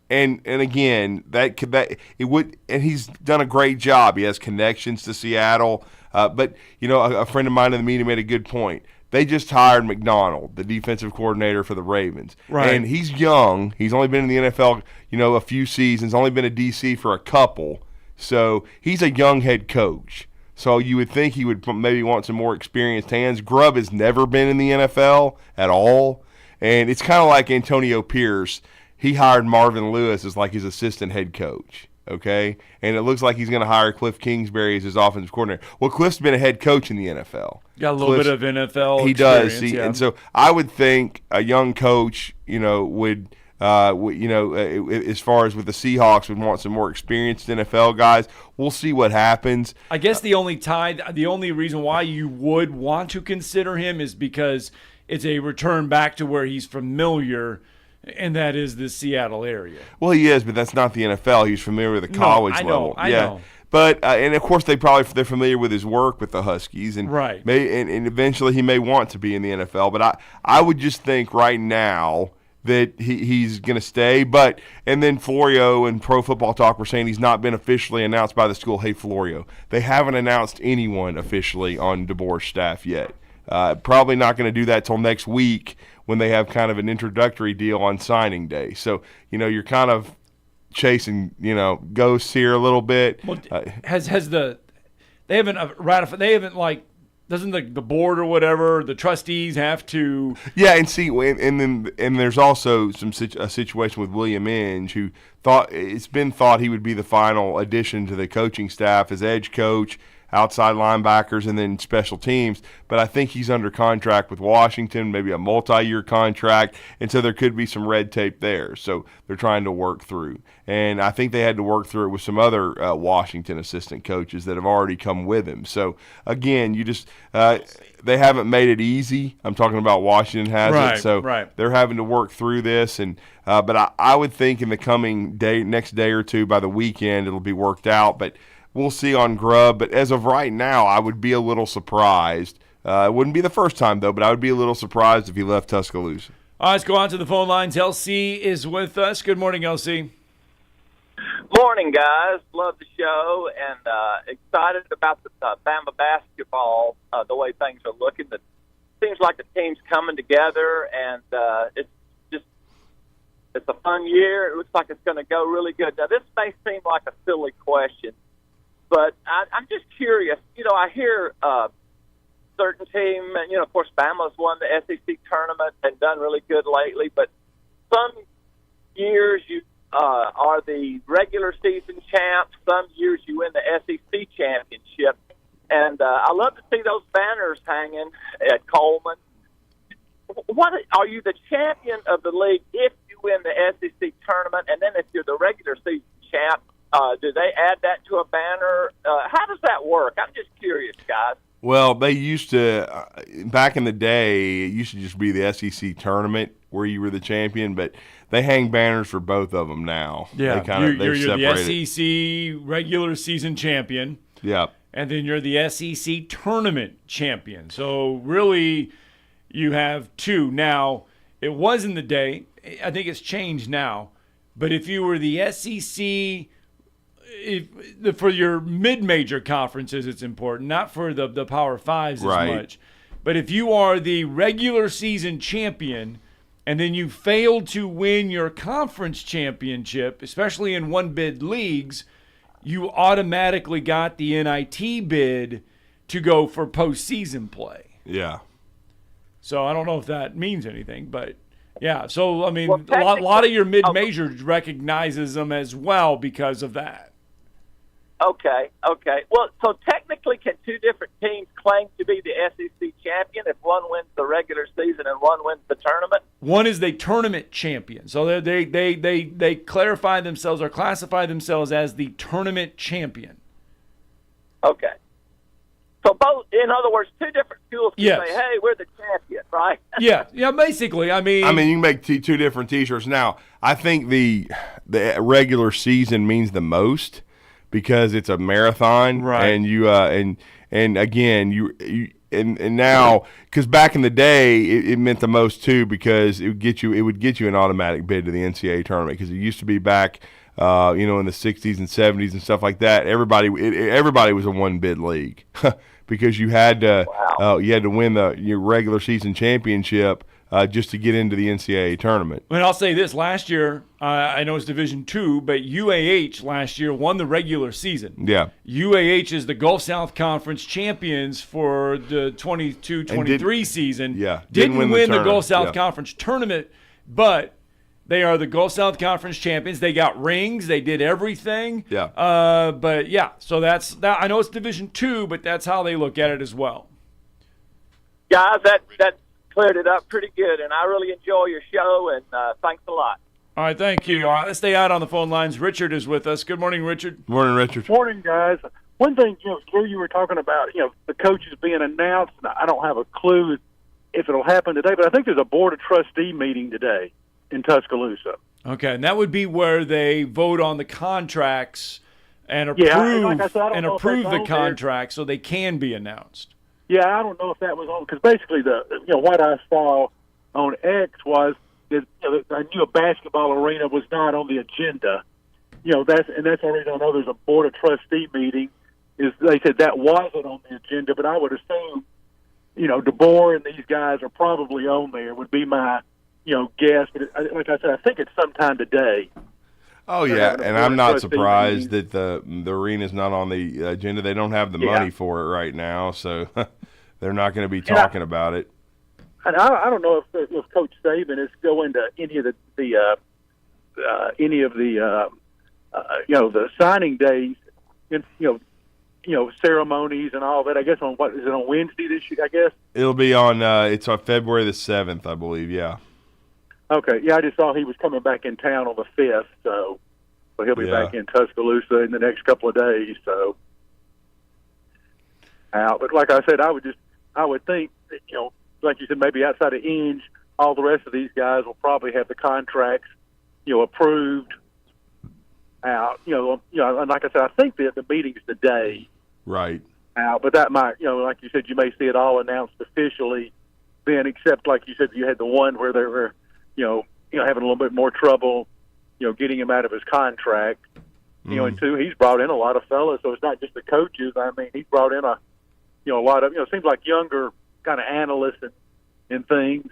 And again, and he's done a great job. He has connections to Seattle. But a friend of mine in the media made a good point. They just hired McDonald, the defensive coordinator for the Ravens. Right. And he's young. He's only been in the NFL, a few seasons, only been a DC for a couple. So he's a young head coach. So you would think he would maybe want some more experienced hands. Grubb has never been in the NFL at all. And it's kind of like Antonio Pierce. He hired Marvin Lewis as like his assistant head coach. Okay, and it looks like he's going to hire Cliff Kingsbury as his offensive coordinator. Well, Cliff's been a head coach in the NFL. Got a little bit of NFL He experience, does. yeah. And so I would think a young coach, would as far as with the Seahawks, would want some more experienced NFL guys. We'll see what happens. I guess the only reason why you would want to consider him is because it's a return back to where he's familiar, and that is the Seattle area. Well, he is, but that's not the NFL. He's familiar with the college level. I know. But and of course they're familiar with his work with the Huskies, and right. And eventually he may want to be in the NFL. But I would just think right now that he's going to stay. And then Florio and Pro Football Talk were saying he's not been officially announced by the school. Hey, Florio, they haven't announced anyone officially on DeBoer's staff yet. Probably not going to do that till next week when they have kind of an introductory deal on signing day. So, you're kind of chasing, ghosts here a little bit. Well, doesn't the board or whatever, the trustees have to? Yeah, and there's also a situation with William Inge, who it's been thought he would be the final addition to the coaching staff as edge coach, outside linebackers, and then special teams. But I think he's under contract with Washington, maybe a multi-year contract, and so there could be some red tape there. So they're trying to work through. And I think they had to work through it with some other Washington assistant coaches that have already come with him. So, again, they haven't made it easy. I'm talking about Washington hasn't. So they're having to work through this. And but I would think in the coming next day or two, by the weekend, it'll be worked out. But we'll see on Grubb. But as of right now, I would be a little surprised. It wouldn't be the first time, though, but I would be a little surprised if he left Tuscaloosa. All right, let's go on to the phone lines. LC is with us. Good morning, LC. Morning, guys. Love the show and excited about the Bama basketball, the way things are looking. It seems like the team's coming together, and it's a fun year. It looks like it's going to go really good. Now, this may seem like a silly question, but I'm just curious. I hear certain team, and, of course, Bama's won the SEC tournament and done really good lately, but some years you are the regular season champs. Some years you win the SEC championship. And I love to see those banners hanging at Coleman. What are you the champion of the league if you win the SEC tournament? And then if you're the regular season champ, do they add that to a banner? How does that work? I'm just curious, guys. Well, they used to, back in the day, it used to just be the SEC tournament where you were the champion, but they hang banners for both of them now. Yeah, they're you're separated. the SEC regular season champion. Yeah. And then you're the SEC tournament champion. So really, you have two. Now, it was in the day. I think it's changed now. But if you were the SEC, for your mid-major conferences, it's important, not for the Power Fives as much. But if you are the regular season champion and then you fail to win your conference championship, especially in one-bid leagues, you automatically got the NIT bid to go for postseason play. Yeah. So I don't know if that means anything, but yeah. So, I mean, a lot of your mid-majors recognizes them as well because of that. Okay. Well, so technically, can two different teams claim to be the SEC champion if one wins the regular season and one wins the tournament? One is the tournament champion. So they clarify themselves or classify themselves as the tournament champion. Okay. So both, in other words, two different schools can Yes. say, "Hey, we're the champion," right? Yeah. Basically, I mean, you can make two different T-shirts. Now, I think the regular season means the most because it's a marathon, right? And you and again and now because back in the day it meant the most too because it would get you an automatic bid to the NCAA tournament because it used to be back. In the 60s and 70s and stuff like that, everybody was a one-bid league because you had to win your regular season championship just to get into the NCAA tournament. And I'll say this: last year, I know it's Division II, but UAH last year won the regular season. Yeah, UAH is the Gulf South Conference champions for the 22-23 season. Yeah, didn't win the Gulf South Yeah. Conference tournament, but they are the Gulf South Conference champions. They got rings. They did everything. Yeah. But yeah, so that's that. I know it's Division II, but that's how they look at it as well. Guys, that cleared it up pretty good, and I really enjoy your show, and thanks a lot. All right, thank you. All right, let's stay out on the phone lines. Richard is with us. Good morning, Richard. Morning, Richard. Morning, guys. One thing, Drew, you were talking about, the coaches being announced, and I don't have a clue if it'll happen today, but I think there's a board of trustee meeting today in Tuscaloosa. Okay, and that would be where they vote on the contracts and approve the contracts so they can be announced. Yeah, I don't know if that was on because basically what I saw on X was that I knew a basketball arena was not on the agenda. That's the reason I know there's a board of trustee meeting. Is they said that wasn't on the agenda, but I would assume DeBoer and these guys are probably on there. Would be my guess. But like I said, I think it's sometime today. Oh yeah, and I'm not surprised that the arena's not on the agenda. They don't have the money for it right now, so they're not going to be talking about it. And I don't know if Coach Saban is going to any of the signing days, ceremonies and all that. I guess on Wednesday this year? I guess It'll be on. It's on February the 7th, I believe. Yeah. Okay, yeah, I just saw he was coming back in town on the 5th, so he'll be back in Tuscaloosa in the next couple of days. So, but like I said, I would think that, like you said, maybe outside of Inge, all the rest of these guys will probably have the contracts, approved out. And like I said, I think that the meeting's today. Right. Out, but that might, like you said, you may see it all announced officially then, except like you said, you had the one where they were, having a little bit more trouble, getting him out of his contract. And two, he's brought in a lot of fellas, so it's not just the coaches. I mean, he's brought in a lot of, it seems like younger kind of analysts and things,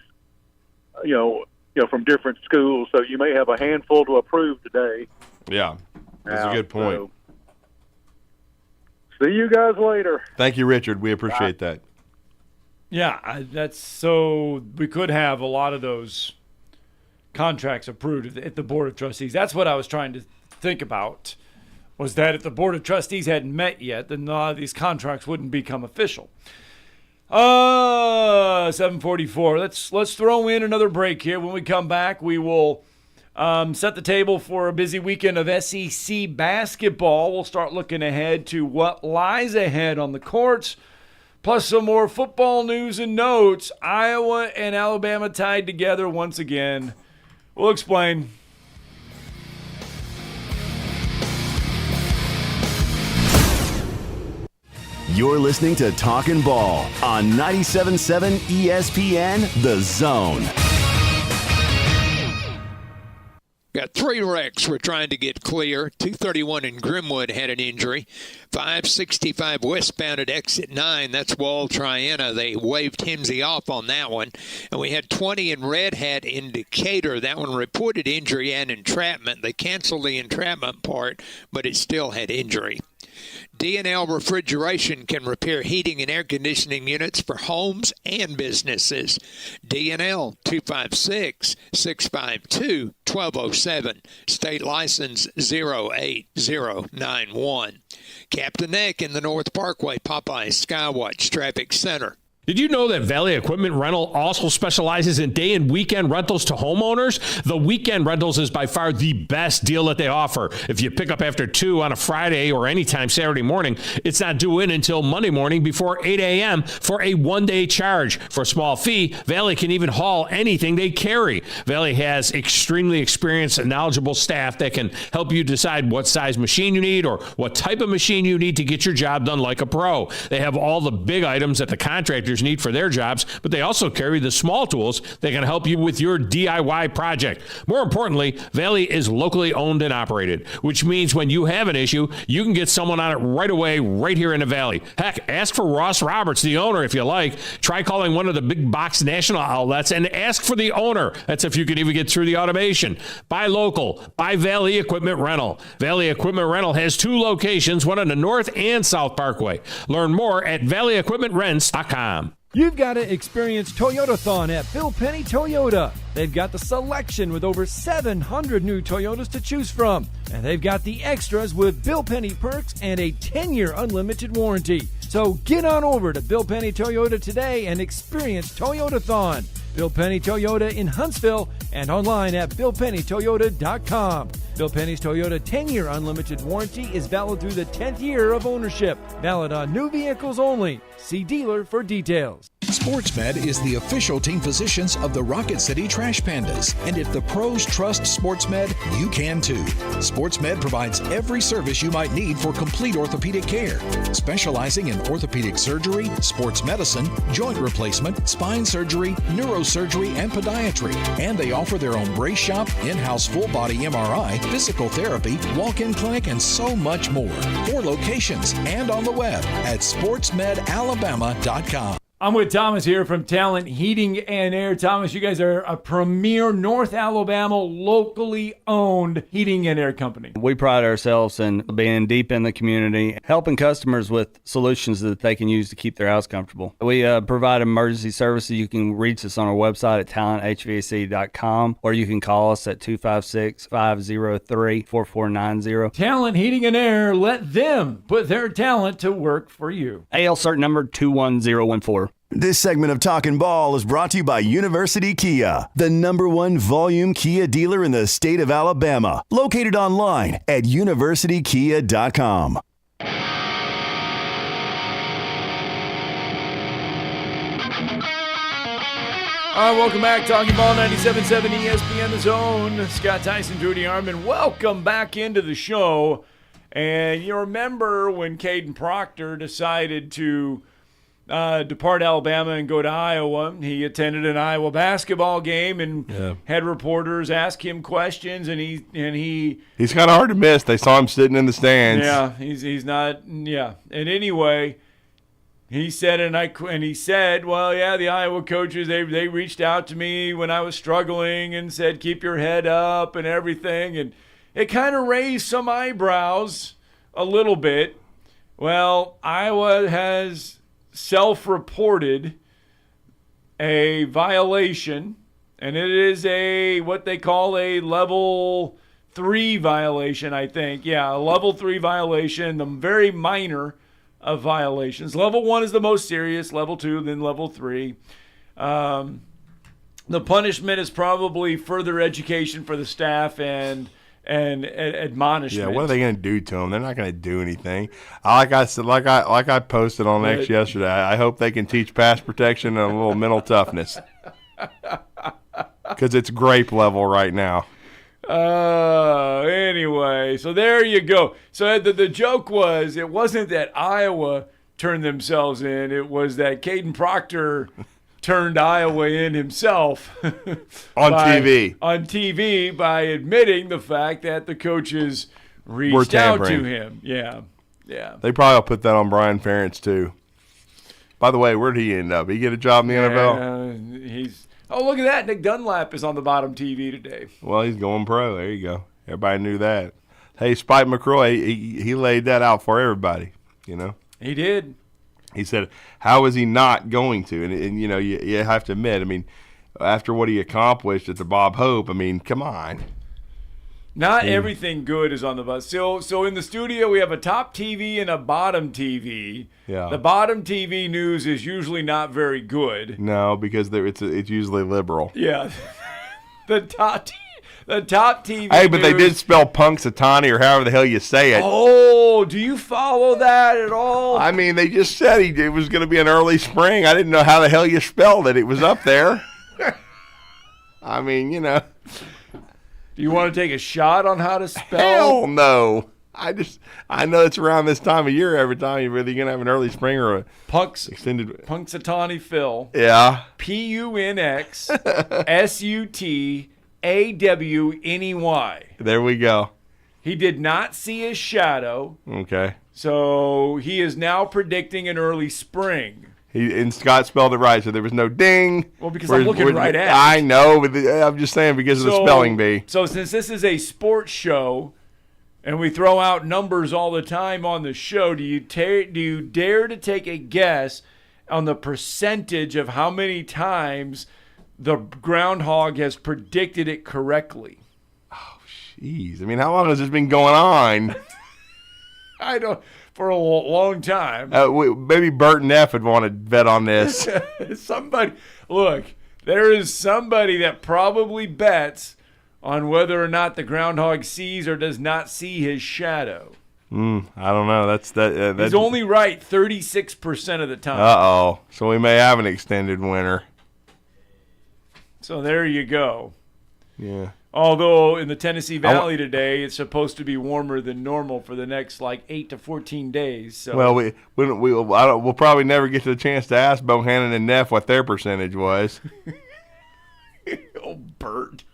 from different schools. So you may have a handful to approve today. Yeah, that's a good point. See you guys later. Thank you, Richard. We appreciate that. Yeah, that's so we could have a lot of those contracts approved at the Board of Trustees. That's what I was trying to think about, was that if the Board of Trustees hadn't met yet, then a lot of these contracts wouldn't become official. 7:44. Let's throw in another break here. When we come back, we will set the table for a busy weekend of SEC basketball. We'll start looking ahead to what lies ahead on the courts, plus some more football news and notes. Iowa and Alabama tied together once again. We'll explain. You're listening to Talkin' Ball on 97.7 ESPN, The Zone. Got 3 wrecks we're trying to get clear. 231 in Grimwood had an injury. 565 westbound at exit 9. That's Wall Triana. They waved Himsey off on that one. And we had 20 in Red Hat in Decatur. That one reported injury and entrapment. They canceled the entrapment part, but it still had injury. D&L Refrigeration can repair heating and air conditioning units for homes and businesses. D&L 256-652-1207. State license 08091. Captain Neck in the North Parkway, Popeye Skywatch Traffic Center. Did you know that Valley Equipment Rental also specializes in day and weekend rentals to homeowners? The weekend rentals is by far the best deal that they offer. If you pick up after 2 on a Friday or anytime Saturday morning, it's not due in until Monday morning before 8 a.m. for a one-day charge. For a small fee, Valley can even haul anything they carry. Valley has extremely experienced and knowledgeable staff that can help you decide what size machine you need or what type of machine you need to get your job done like a pro. They have all the big items that the contractors need for their jobs, but they also carry the small tools that can help you with your DIY project. More importantly, Valley is locally owned and operated, which means when you have an issue, you can get someone on it right away, right here in the Valley. Heck, ask for Ross Roberts, the owner, if you like. Try calling one of the big box national outlets and ask for the owner. That's if you can even get through the automation. Buy local. Buy Valley Equipment Rental. Valley Equipment Rental has 2 locations, one on the North and South Parkway. Learn more at valleyequipmentrents.com. You've got to experience Toyotathon at Bill Penny Toyota. They've got the selection with over 700 new Toyotas to choose from. And they've got the extras with Bill Penny perks and a 10-year unlimited warranty. So get on over to Bill Penny Toyota today and experience Toyotathon. Bill Penny Toyota in Huntsville and online at BillPennyToyota.com. Bill Penny's Toyota 10-year unlimited warranty is valid through the 10th year of ownership. Valid on new vehicles only. See dealer for details. SportsMed is the official team physicians of the Rocket City Trash Pandas. And if the pros trust SportsMed, you can too. SportsMed provides every service you might need for complete orthopedic care, specializing in orthopedic surgery, sports medicine, joint replacement, spine surgery, neurosurgery, and podiatry. And they offer their own brace shop, in-house full-body MRI, physical therapy, walk-in clinic, and so much more. 4 locations and on the web at sportsmedalabama.com. I'm with Thomas here from Talent Heating and Air. Thomas, you guys are a premier North Alabama locally owned heating and air company. We pride ourselves in being deep in the community, helping customers with solutions that they can use to keep their house comfortable. We provide emergency services. You can reach us on our website at talenthvac.com, or you can call us at 256-503-4490. Talent Heating and Air, let them put their talent to work for you. AL cert number 21014. This segment of Talkin' Ball is brought to you by University Kia, the #1 volume Kia dealer in the state of Alabama. Located online at universitykia.com. All right, welcome back. Talking Ball 97.7 ESPN The Zone. Scott Tyson, Drew DeArmond. Welcome back into the show. And you remember when Caden Proctor decided to depart Alabama and go to Iowa. He attended an Iowa basketball game and had reporters ask him questions, and he's kind of hard to miss. They saw him sitting in the stands. Yeah, he's not. Yeah, and anyway, he said, well, yeah, the Iowa coaches they reached out to me when I was struggling and said keep your head up and everything, and it kind of raised some eyebrows a little bit. Well, Iowa has self-reported a violation And it is what they call a level 3 violation, I think. Yeah, a level 3 violation, the very minor of violations. Level 1 is the most serious, level 2, then level 3. The punishment is probably further education for the staff and admonishment. Yeah, what are they going to do to them? They're not going to do anything. Like I posted on X yesterday, I hope they can teach pass protection and a little mental toughness. Because it's grape level right now. Anyway, so there you go. So the joke was, it wasn't that Iowa turned themselves in. It was that Caden Proctor turned Iowa in himself. On TV by admitting the fact that the coaches reached out to him. Yeah. They probably will put that on Brian Ferentz, too. By the way, where did he end up? He get a job in the NFL? Oh, look at that. Nick Dunlap is on the bottom TV today. Well, he's going pro. There you go. Everybody knew that. Hey, Spike McCroy, he laid that out for everybody, you know. He did. He said, how is he not going to? And you know, you have to admit, I mean, after what he accomplished at the Bob Hope, I mean, come on. Not everything good is on the bus. So in the studio, we have a top TV and a bottom TV. Yeah. The bottom TV news is usually not very good. No, because it's usually liberal. Yeah. The top TV Hey, but news. they did spell Punxsutawney or however the hell you say it. Oh, do you follow that at all? I mean, they just said it was going to be an early spring. I didn't know how the hell you spelled it. It was up there. I mean, you know. Do you want to take a shot on how to spell? Hell no. I know it's around this time of year every time you're really going to have an early spring or a extended. Punxsutawney Phil. Yeah. PUNXSUTAWNEY. There we go. He did not see his shadow. Okay. So he is now predicting an early spring. And Scott spelled it right, so there was no ding. Well, because I'm looking right at it. I know, but I'm just saying because of the spelling bee. So since this is a sports show, and we throw out numbers all the time on the show, do you dare to take a guess on the percentage of how many times the groundhog has predicted it correctly? Oh, jeez. I mean, how long has this been going on? I don't... For a long time. Maybe Burton F. would want to bet on this. There is somebody that probably bets on whether or not the groundhog sees or does not see his shadow. I don't know. He's only right 36% of the time. Uh-oh. So we may have an extended winter. So there you go. Yeah. Although in the Tennessee Valley today, it's supposed to be warmer than normal for the next 8 to 14 days. So. Well, we'll probably never get to the chance to ask Bohannon and Neff what their percentage was. Oh, Bert.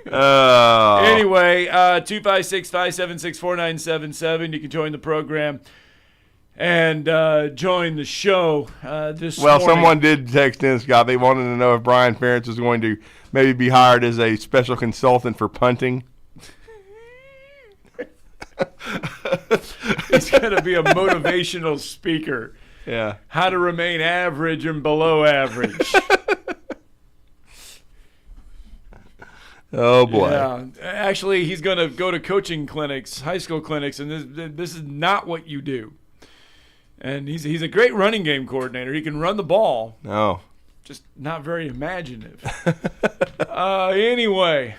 Anyway, 256-576-4977. You can join the program and join the show this morning. Well, someone did text in, Scott. They wanted to know if Brian Ferentz was going to maybe be hired as a special consultant for punting. He's going to be a motivational speaker. Yeah. How to remain average and below average. Oh, boy. Yeah. Actually, he's going to go to coaching clinics, high school clinics, and this is not what you do. And he's a great running game coordinator. He can run the ball. Oh. Just not very imaginative. Anyway,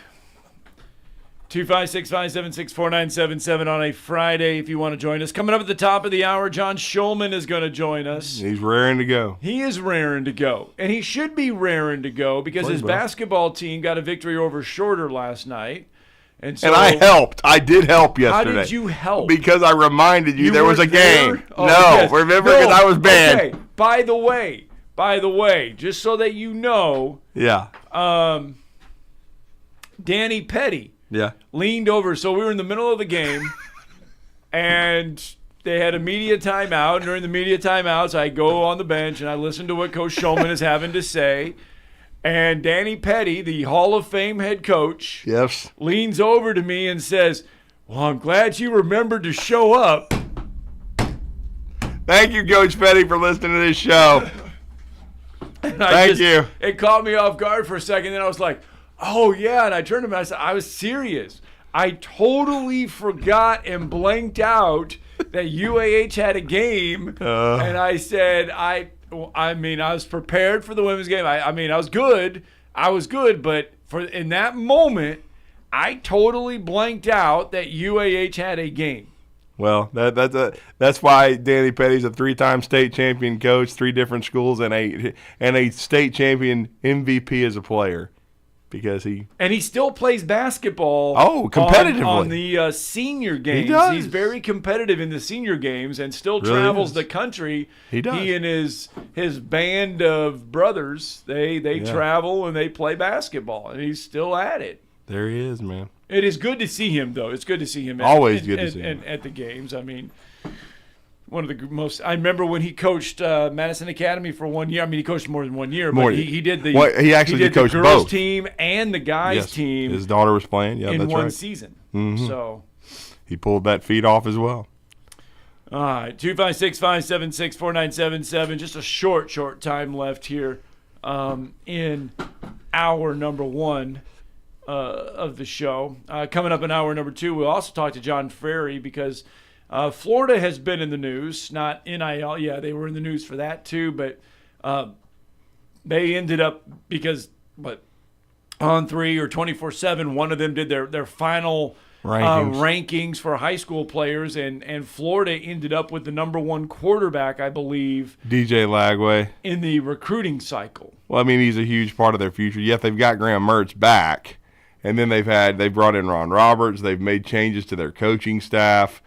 256-576-4977 on a Friday if you want to join us. Coming up at the top of the hour, John Schulman is going to join us. He's raring to go. He is raring to go. And he should be raring to go because his basketball team got a victory over Shorter last night. And I helped. I did help yesterday. How did you help? Because I reminded you there was a game. Oh, no, yes. remember because I was banned. Okay. By the way, just so that you know. Yeah. Danny Petty. Yeah. Leaned over. So we were in the middle of the game, and they had a media timeout. And during the media timeouts, I go on the bench and I listen to what Coach Schulman is having to say. And Danny Petty, the Hall of Fame head coach, yes, leans over to me and says, "Well, I'm glad you remembered to show up." Thank you, Coach Petty, for listening to this show. Thank you. It caught me off guard for a second. Then I was like, oh, yeah. And I turned to him and I said, I was serious. I totally forgot and blanked out that UAH had a game. And I said, I was prepared for the women's game. I was good. But in that moment, I totally blanked out that UAH had a game. Well, that's why Danny Petty's a 3-time state champion coach, 3 different schools, and a state champion MVP as a player, because he still plays basketball. Oh, competitively on the senior games. He does. He's very competitive in the senior games and still travels the country. He does. He and his band of brothers, they travel and they play basketball, and he's still at it. There he is, man. It is good to see him, though. It's good to see him. Always good to see him at the games. I mean, one of the most. I remember when he coached Madison Academy for 1 year. I mean, he coached more than 1 year, but he did the. Well, he actually did coached the girls both. team and the guys team. His daughter was playing. Yeah, in that's one right. season. Mm-hmm. So he pulled that feat off as well. All right, 256-576-4977. Just a short time left here in hour number 1. Of the show. Coming up in hour number 2, we'll also talk to John Frary because Florida has been in the news, not NIL. Yeah, they were in the news for that too, but they ended up because On 3 or 24/7, one of them did their final rankings for high school players, and Florida ended up with the number 1 quarterback, I believe, DJ Lagway, in the recruiting cycle. Well, I mean, he's a huge part of their future. Yet they've got Graham Mertz back. And then they brought in Ron Roberts. They've made changes to their coaching staff,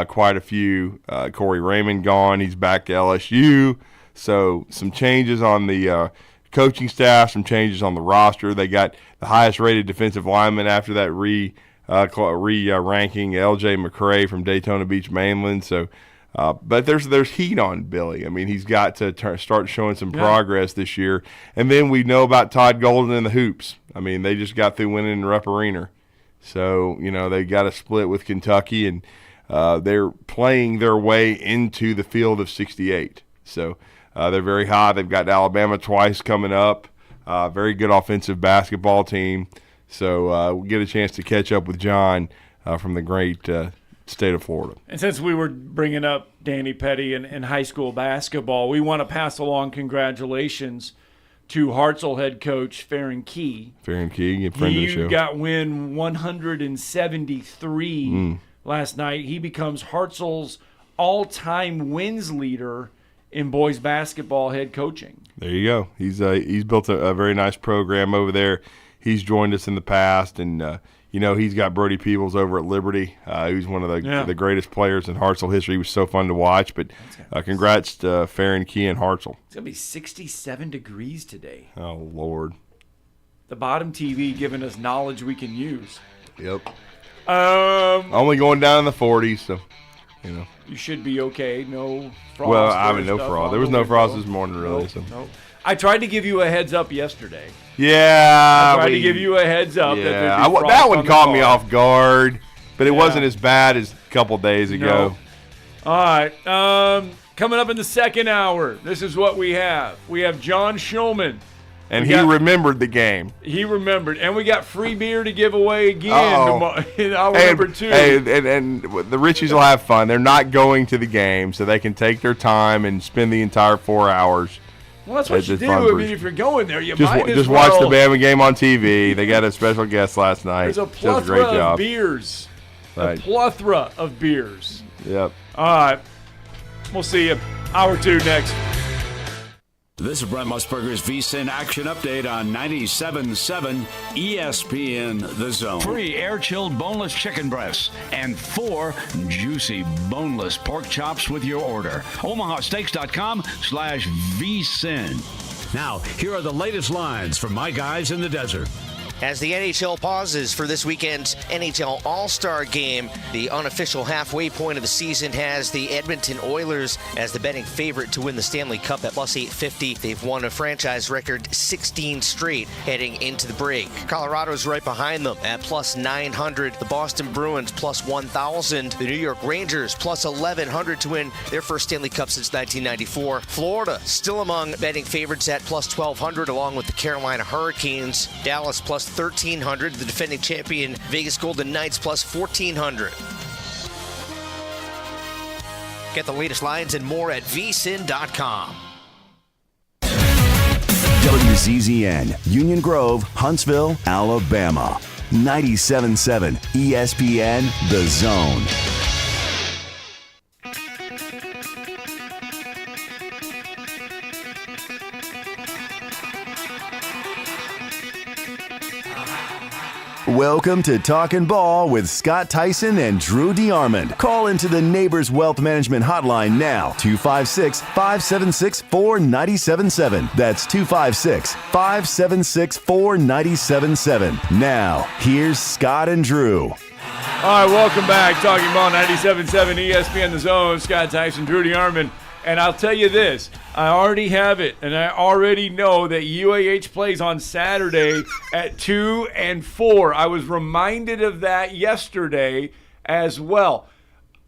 quite a few. Corey Raymond gone. He's back to LSU. So some changes on the coaching staff, some changes on the roster. They got the highest-rated defensive lineman after that ranking, L.J. McCray from Daytona Beach Mainland. So, but there's heat on Billy. I mean, he's got to start showing some progress this year. And then we know about Todd Golden and the hoops. I mean, they just got through winning in Rupp Arena. So, they got a split with Kentucky, and they're playing their way into the field of 68. So they're very high. They've got Alabama twice coming up. Very good offensive basketball team. So we'll get a chance to catch up with John from the great state of Florida. And since we were bringing up Danny Petty and high school basketball, we want to pass along congratulations to Hartselle head coach Farron Key. Farron Key, a friend of the show. He got win 173 last night. He becomes Hartselle's all-time wins leader in boys basketball head coaching. There you go. He's built a very nice program over there. He's joined us in the past, and he's got Brody Peebles over at Liberty, who's one of the greatest players in Hartselle history. He was so fun to watch. But congrats to Farron Key and Hartselle. It's going to be 67 degrees today. Oh, Lord. The bottom TV giving us knowledge we can use. Yep. Only going down in the 40s, so, You should be okay. No frost. Well, I mean, no frost. There was no frost this morning, really. Nope. I tried to give you a heads up yesterday. Yeah. I tried to give you a heads up. Yeah, that one caught me off guard, but it wasn't as bad as a couple days ago. No. All right. Coming up in the second hour, this is what we have. We have John Shulman. And he remembered the game. He remembered. And we got free beer to give away again in hour number 2. And the Richies will have fun. They're not going to the game, so they can take their time and spend the entire 4 hours. Well, that's what you do. I mean, if you're going there, you might as just well. Watch the Bama game on TV. They got a special guest last night. There's a plethora of beers. Right. A plethora of beers. Yep. All right. We'll see you. Hour 2 next. This is Brent Musburger's VSiN Action Update on 97.7 ESPN The Zone. Free air-chilled boneless chicken breasts and 4 juicy boneless pork chops with your order. OmahaSteaks.com/VSiN. Now, here are the latest lines from my guys in the desert. As the NHL pauses for this weekend's NHL All-Star Game, the unofficial halfway point of the season has the Edmonton Oilers as the betting favorite to win the Stanley Cup at plus 850. They've won a franchise record 16 straight heading into the break. Colorado's right behind them at plus 900. The Boston Bruins plus 1,000. The New York Rangers plus 1,100 to win their first Stanley Cup since 1994. Florida still among betting favorites at plus 1,200 along with the Carolina Hurricanes. Dallas plus 1,300. The defending champion Vegas Golden Knights plus 1,400. Get the latest lines and more at vsin.com. WZZN, Union Grove, Huntsville, Alabama. 97.7 ESPN, The Zone. Welcome to Talkin' Ball with Scott Theisen and Drew DeArmond. Call into the Neighbors Wealth Management Hotline now, 256-576-4977. That's 256-576-4977. Now, here's Scott and Drew. All right, welcome back. Talking Ball, 97.7 ESPN The Zone. Scott Tyson, Drew DeArmond. And I'll tell you this, I already have it, and I already know that UAH plays on Saturday at 2 and 4. I was reminded of that yesterday as well.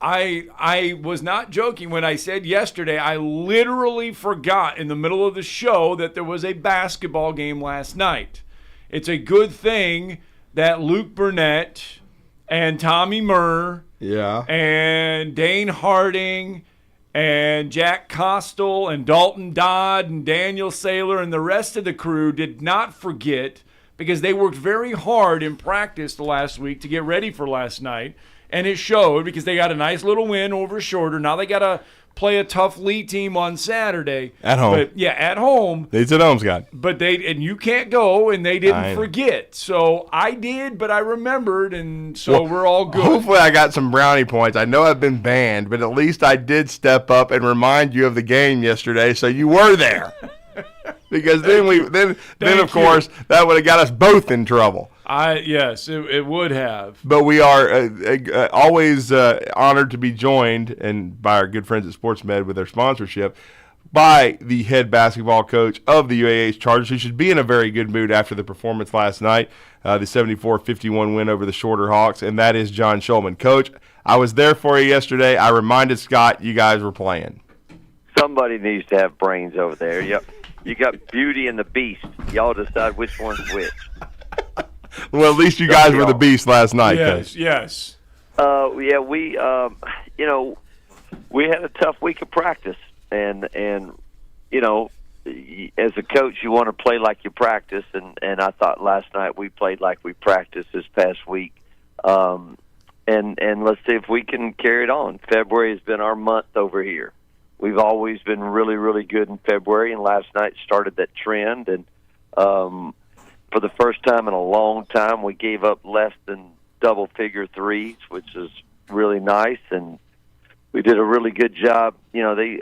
I was not joking when I said yesterday, I literally forgot in the middle of the show that there was a basketball game last night. It's a good thing that Luke Burnett and Tommy Murr and Dane Harding and Jack Costel and Dalton Dodd and Daniel Saylor and the rest of the crew did not forget, because they worked very hard in practice the last week to get ready for last night. And it showed, because they got a nice little win over Shorter. Now they got to play a tough Lee team on Saturday. At home. But, yeah, at home. It's at home, Scott. But and you can't go, and they didn't forget. So I did, but I remembered, and so we're all good. Hopefully I got some brownie points. I know I've been banned, but at least I did step up and remind you of the game yesterday, so you were there. Because then of course, that would have got us both in trouble. Yes, it would have. But we are always honored to be joined, and by our good friends at SportsMed with their sponsorship, by the head basketball coach of the UAH Chargers, who should be in a very good mood after the performance last night, the 74-51 win over the Shorter Hawks, and that is John Schulman. Coach, I was there for you yesterday. I reminded Scott you guys were playing. Somebody needs to have brains over there. Yep. You got Beauty and the Beast. Y'all decide which one's which. Well, at least you guys were the Beast last night. Yes, yes. We had a tough week of practice, and as a coach, you want to play like you practice, and I thought last night we played like we practiced this past week, and let's see if we can carry it on. February has been our month over here. We've always been really, really good in February, and last night started that trend. And for the first time in a long time, we gave up less than double-figure threes, which is really nice. And we did a really good job. You know, they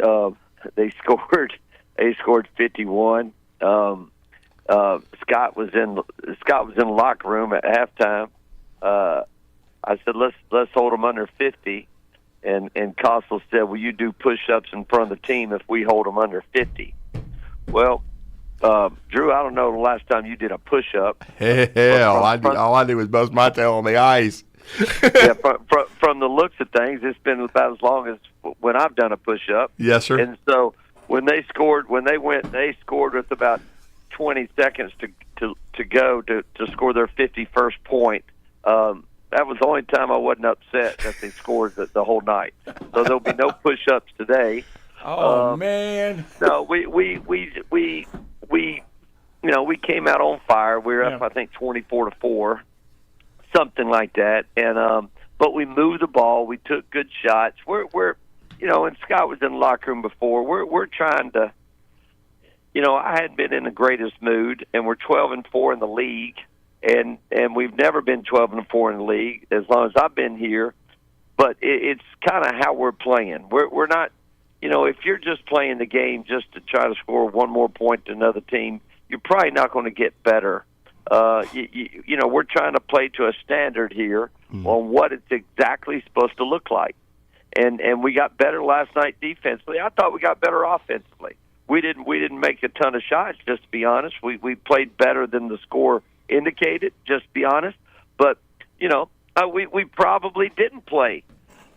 scored 51. Scott was in the locker room at halftime. I said, let's hold them under 50. And Costel said, will you do push-ups in front of the team if we hold them under 50? Well, Drew, I don't know the last time you did a push-up. Hell, all I did was bust my tail on the ice. Yeah, from the looks of things, it's been about as long as when I've done a push-up. Yes, sir. And so when they scored with about 20 seconds to go to score their 51st point. That was the only time I wasn't upset that they scored the whole night. So there'll be no push-ups today. Oh man! No, we came out on fire. We were up, I think, 24-4, something like that. And but we moved the ball. We took good shots. We're and Scott was in the locker room before. We're trying to. I hadn't been in the greatest mood, and we're 12-4 in the league. And we've never been 12-4 in the league as long as I've been here, but it's kind of how we're playing. We're not, if you're just playing the game just to try to score one more point to another team, you're probably not going to get better we're trying to play to a standard here on what it's exactly supposed to look like. And we got better last night defensively. I thought we got better offensively. We didn't make a ton of shots, just to be honest. We played better than the score indicated, just to be honest. But, we probably didn't play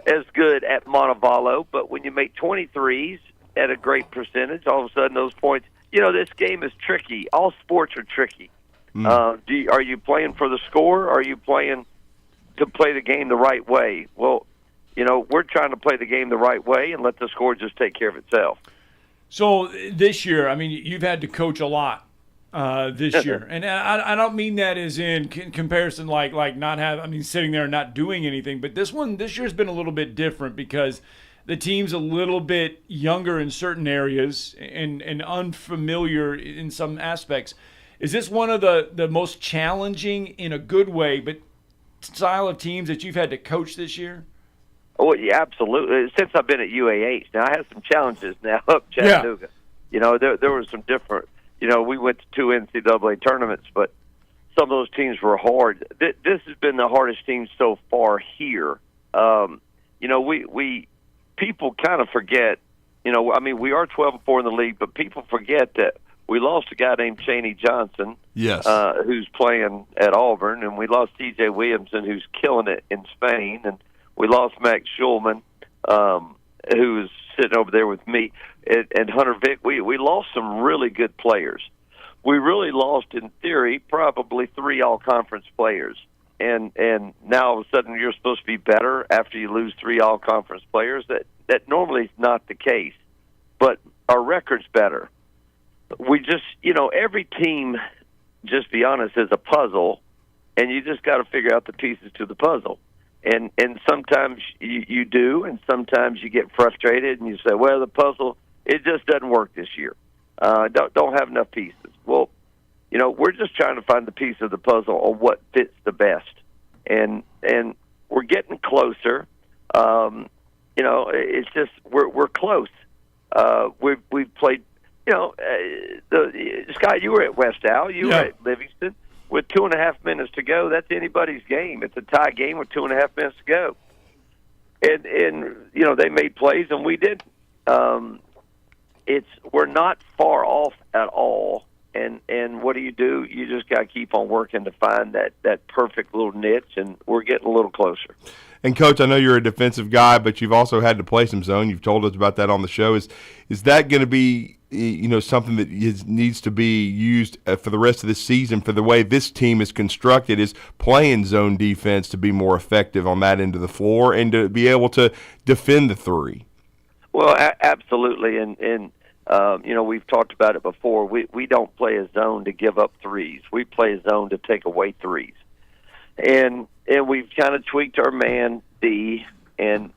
as good at Montevallo. But when you make 23s at a great percentage, all of a sudden those points, this game is tricky. All sports are tricky. Are you playing for the score, or are you playing to play the game the right way? Well, we're trying to play the game the right way and let the score just take care of itself. So this year, I mean, you've had to coach a lot this year. And I don't mean that as in comparison like not sitting there and not doing anything. But this year's been a little bit different because the team's a little bit younger in certain areas and unfamiliar in some aspects. Is this one of the most challenging in a good way, but style of teams that you've had to coach this year? Oh, yeah, absolutely. Since I've been at UAH, now I have some challenges now up Chattanooga. Yeah. There were some different. We went to 2 NCAA tournaments, but some of those teams were hard. This has been the hardest team so far here. We people kind of forget. We are 12-4 in the league, but people forget that we lost a guy named Chaney Johnson, yes, who's playing at Auburn, and we lost T.J. Williamson, who's killing it in Spain, and we lost Max Schulman, who's sitting over there with me, and Hunter Vick. We lost some really good players. We really lost, in theory, probably 3 all-conference players. And now all of a sudden you're supposed to be better after you lose 3 all-conference players. That normally is not the case. But our record's better. We just, every team, just be honest, is a puzzle, and you just got to figure out the pieces to the puzzle. And sometimes you do, and sometimes you get frustrated and you say, well, the puzzle, it just doesn't work this year. Don't have enough pieces. Well, we're just trying to find the piece of the puzzle on what fits the best. And we're getting closer. It's just we're close. We've played, Scott, you were at West Al, you were at Livingston. With 2.5 minutes to go, that's anybody's game. It's a tie game with 2.5 minutes to go. And they made plays and we didn't. We're not far off at all. And what do? You just got to keep on working to find that perfect little niche, and we're getting a little closer. And, Coach, I know you're a defensive guy, but you've also had to play some zone. You've told us about that on the show. Is that going to be something that needs to be used for the rest of the season for the way this team is constructed, is playing zone defense to be more effective on that end of the floor and to be able to defend the 3? Well, absolutely. And we've talked about it before. We don't play a zone to give up 3s. We play a zone to take away 3s. And we've kind of tweaked our man D, and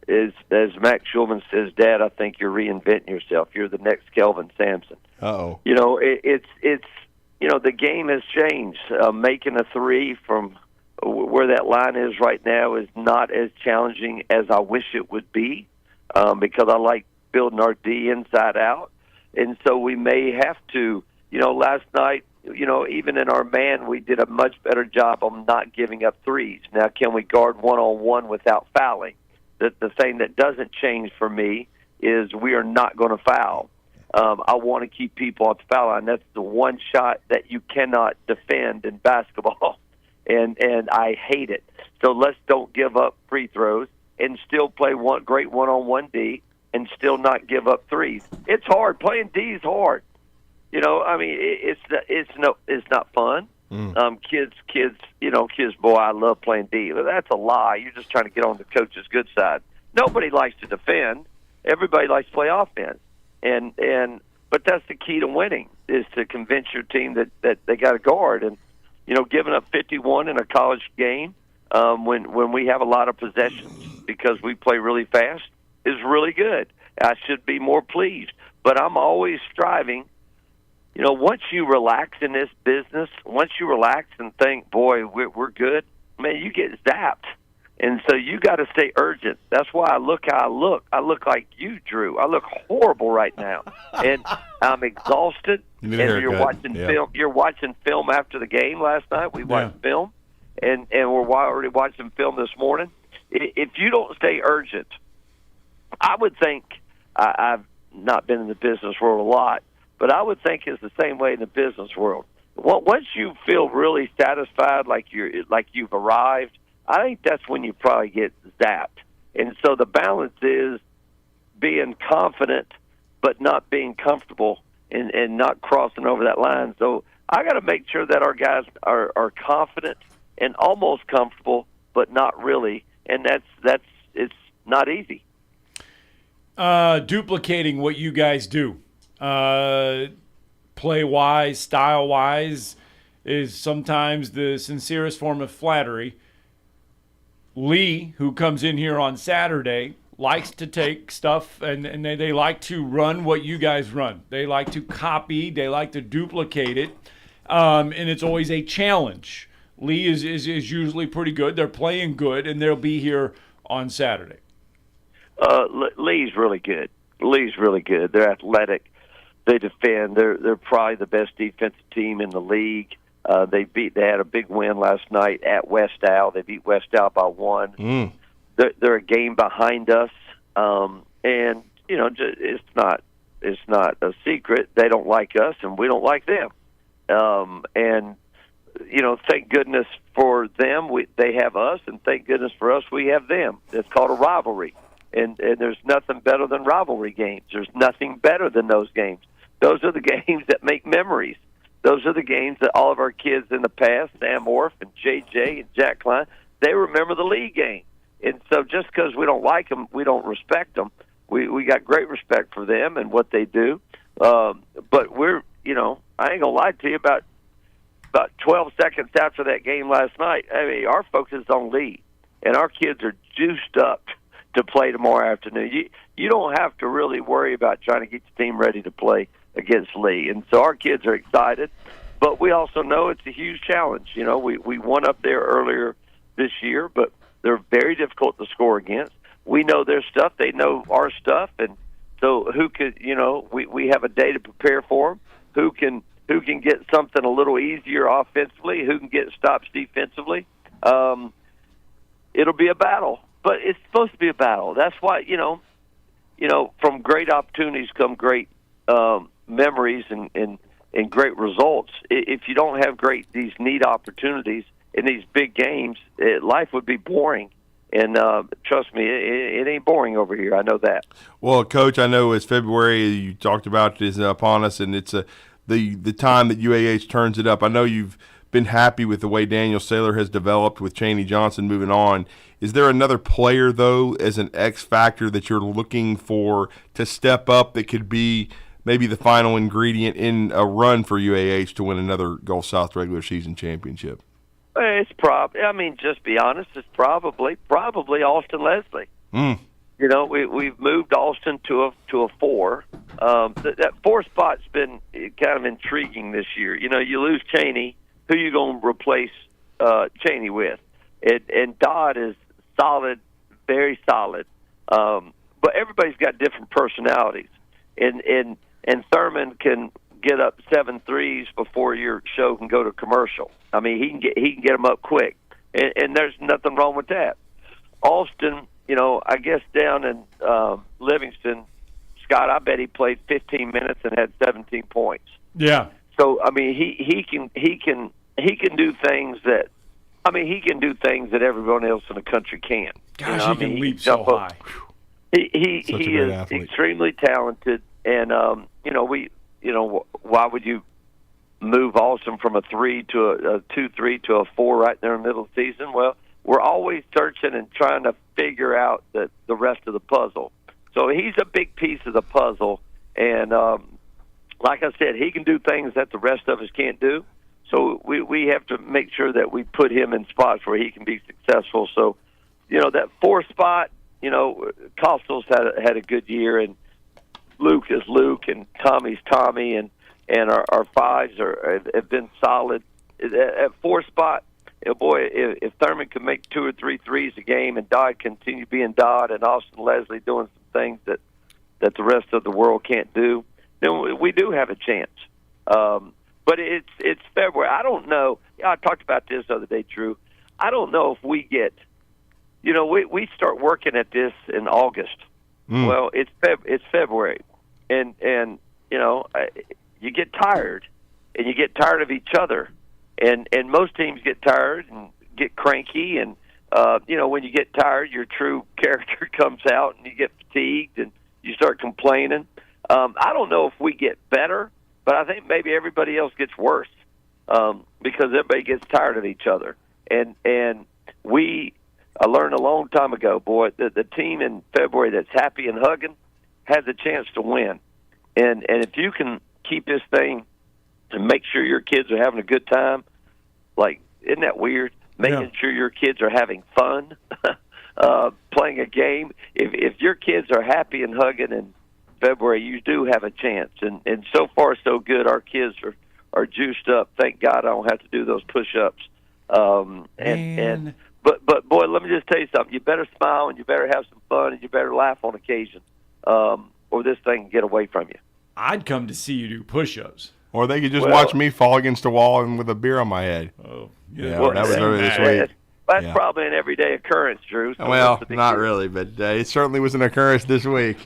as Max Schulman says, Dad, I think you're reinventing yourself. You're the next Kelvin Sampson. Uh-oh. It's the game has changed. Making a 3 from where that line is right now is not as challenging as I wish it would be, because I like building our D inside out. And so we may have to, last night, even in our man, we did a much better job on not giving up 3s. Now, can we guard one-on-one without fouling? The thing that doesn't change for me is we are not going to foul. I want to keep people at the foul line. That's the one shot that you cannot defend in basketball, and I hate it. So let's don't give up free throws and still play great one-on-one D and still not give up 3s. It's hard. Playing D is hard. It's not fun. Kids, boy, I love playing D. Well, that's a lie. You're just trying to get on the coach's good side. Nobody likes to defend. Everybody likes to play offense. But that's the key to winning, is to convince your team that they got to guard. And, giving up 51 in a college game when we have a lot of possessions because we play really fast is really good. I should be more pleased. But I'm always striving. Once you relax in this business, once you relax and think, boy, we're good, man, you get zapped. And so you got to stay urgent. That's why I look how I look. I look like you, Drew. I look horrible right now, and I'm exhausted. You And need a you're haircut. watching Yeah. film. You're watching film after the game last night. We watched film, and we're already watching film this morning. If you don't stay urgent, I would think I've not been in the business world a lot, but I would think it's the same way in the business world. Once you feel really satisfied, like you've arrived, I think that's when you probably get zapped. And so the balance is being confident but not being comfortable and not crossing over that line. So I got to make sure that our guys are confident and almost comfortable but not really, and that's it's not easy. Duplicating what you guys do, play-wise, style-wise, is sometimes the sincerest form of flattery. Lee, who comes in here on Saturday, likes to take stuff and they like to run what you guys run. They like to copy. They like to duplicate it, and it's always a challenge. Lee is usually pretty good. They're playing good, and they'll be here on Saturday. Lee's really good. Lee's really good. They're athletic. They defend. They're probably the best defensive team in the league. They had a big win last night at West Al. They beat West Al by 1. They're a game behind us, and it's not a secret. They don't like us, and we don't like them. And thank goodness for them. They have us, and thank goodness for us, we have them. It's called a rivalry, and there's nothing better than rivalry games. There's nothing better than those games. Those are the games that make memories. Those are the games that all of our kids in the past, Sam Orff and JJ and Jack Klein, they remember the league game. And so just because we don't like them, we don't respect them. We got great respect for them and what they do. But we're, I ain't going to lie to you, about 12 seconds after that game last night, I mean, our focus is on Lee. And our kids are juiced up to play tomorrow afternoon. You don't have to really worry about trying to get the team ready to play against Lee. And so our kids are excited, but we also know it's a huge challenge. We won up there earlier this year, but they're very difficult to score against. We know their stuff. They know our stuff. And so who could, we have a day to prepare for them. Who can get something a little easier offensively? Who can get stops defensively? It'll be a battle, but it's supposed to be a battle. That's why, from great opportunities come great memories and great results. If you don't have these neat opportunities in these big games, life would be boring. And trust me, it ain't boring over here. I know that. Well, Coach, I know it's February. You talked about it is upon us, and it's the time that UAH turns it up. I know you've been happy with the way Daniel Saylor has developed with Chaney Johnson moving on. Is there another player, though, as an X factor that you're looking for to step up that could be maybe the final ingredient in a run for UAH to win another Gulf South regular season championship? It's just be honest, it's probably Austin Leslie. We've moved Austin to a 4. That 4 spot's been kind of intriguing this year. You lose Chaney, who you going to replace Chaney with? And Dodd is solid, very solid. But everybody's got different personalities. And Thurman can get up 7 threes before your show can go to commercial. I mean, he can get them up quick, and there's nothing wrong with that. Austin, I guess down in Livingston, Scott, I bet he played 15 minutes and had 17 points. Yeah. So I mean, he can do things that. I mean, he can do things that everyone else in the country can. Gosh, he can leap so high. He is athlete. Extremely talented, and why would you move Austin from a 3 to a 2-3 to a 4 right there in the middle of the season? Well, we're always searching and trying to figure out the rest of the puzzle. So he's a big piece of the puzzle, and like I said, he can do things that the rest of us can't do. So we have to make sure that we put him in spots where he can be successful. So, that 4 spot, Costal's had a good year, and Luke is Luke, and Tommy's Tommy, and our 5s have been solid. At 4 spot, if Thurman could make 2 or 3 threes a game and Dodd continue being Dodd and Austin Leslie doing some things that the rest of the world can't do, then we do have a chance. But it's February. I don't know. I talked about this the other day, Drew. I don't know if we get, we start working at this in August. Well, it's February, and you get tired, and you get tired of each other, and most teams get tired and get cranky, and when you get tired, your true character comes out, and you get fatigued, and you start complaining. I don't know if we get better, but I think maybe everybody else gets worse because everybody gets tired of each other. And I learned a long time ago, boy, the team in February that's happy and hugging has a chance to win. And if you can keep this thing and make sure your kids are having a good time, like, isn't that weird? Making sure your kids are having fun playing a game. If your kids are happy and hugging in February, you do have a chance. And so far, so good. Our kids are juiced up. Thank God I don't have to do those push-ups. But boy, let me just tell you something. You better smile and you better have some fun and you better laugh on occasion, or this thing can get away from you. I'd come to see you do push-ups. Or they could just watch me fall against a wall and with a beer on my head. Oh, yeah. That was earlier this week. That's probably an everyday occurrence, Drew. So well, not really, but it certainly was an occurrence this week.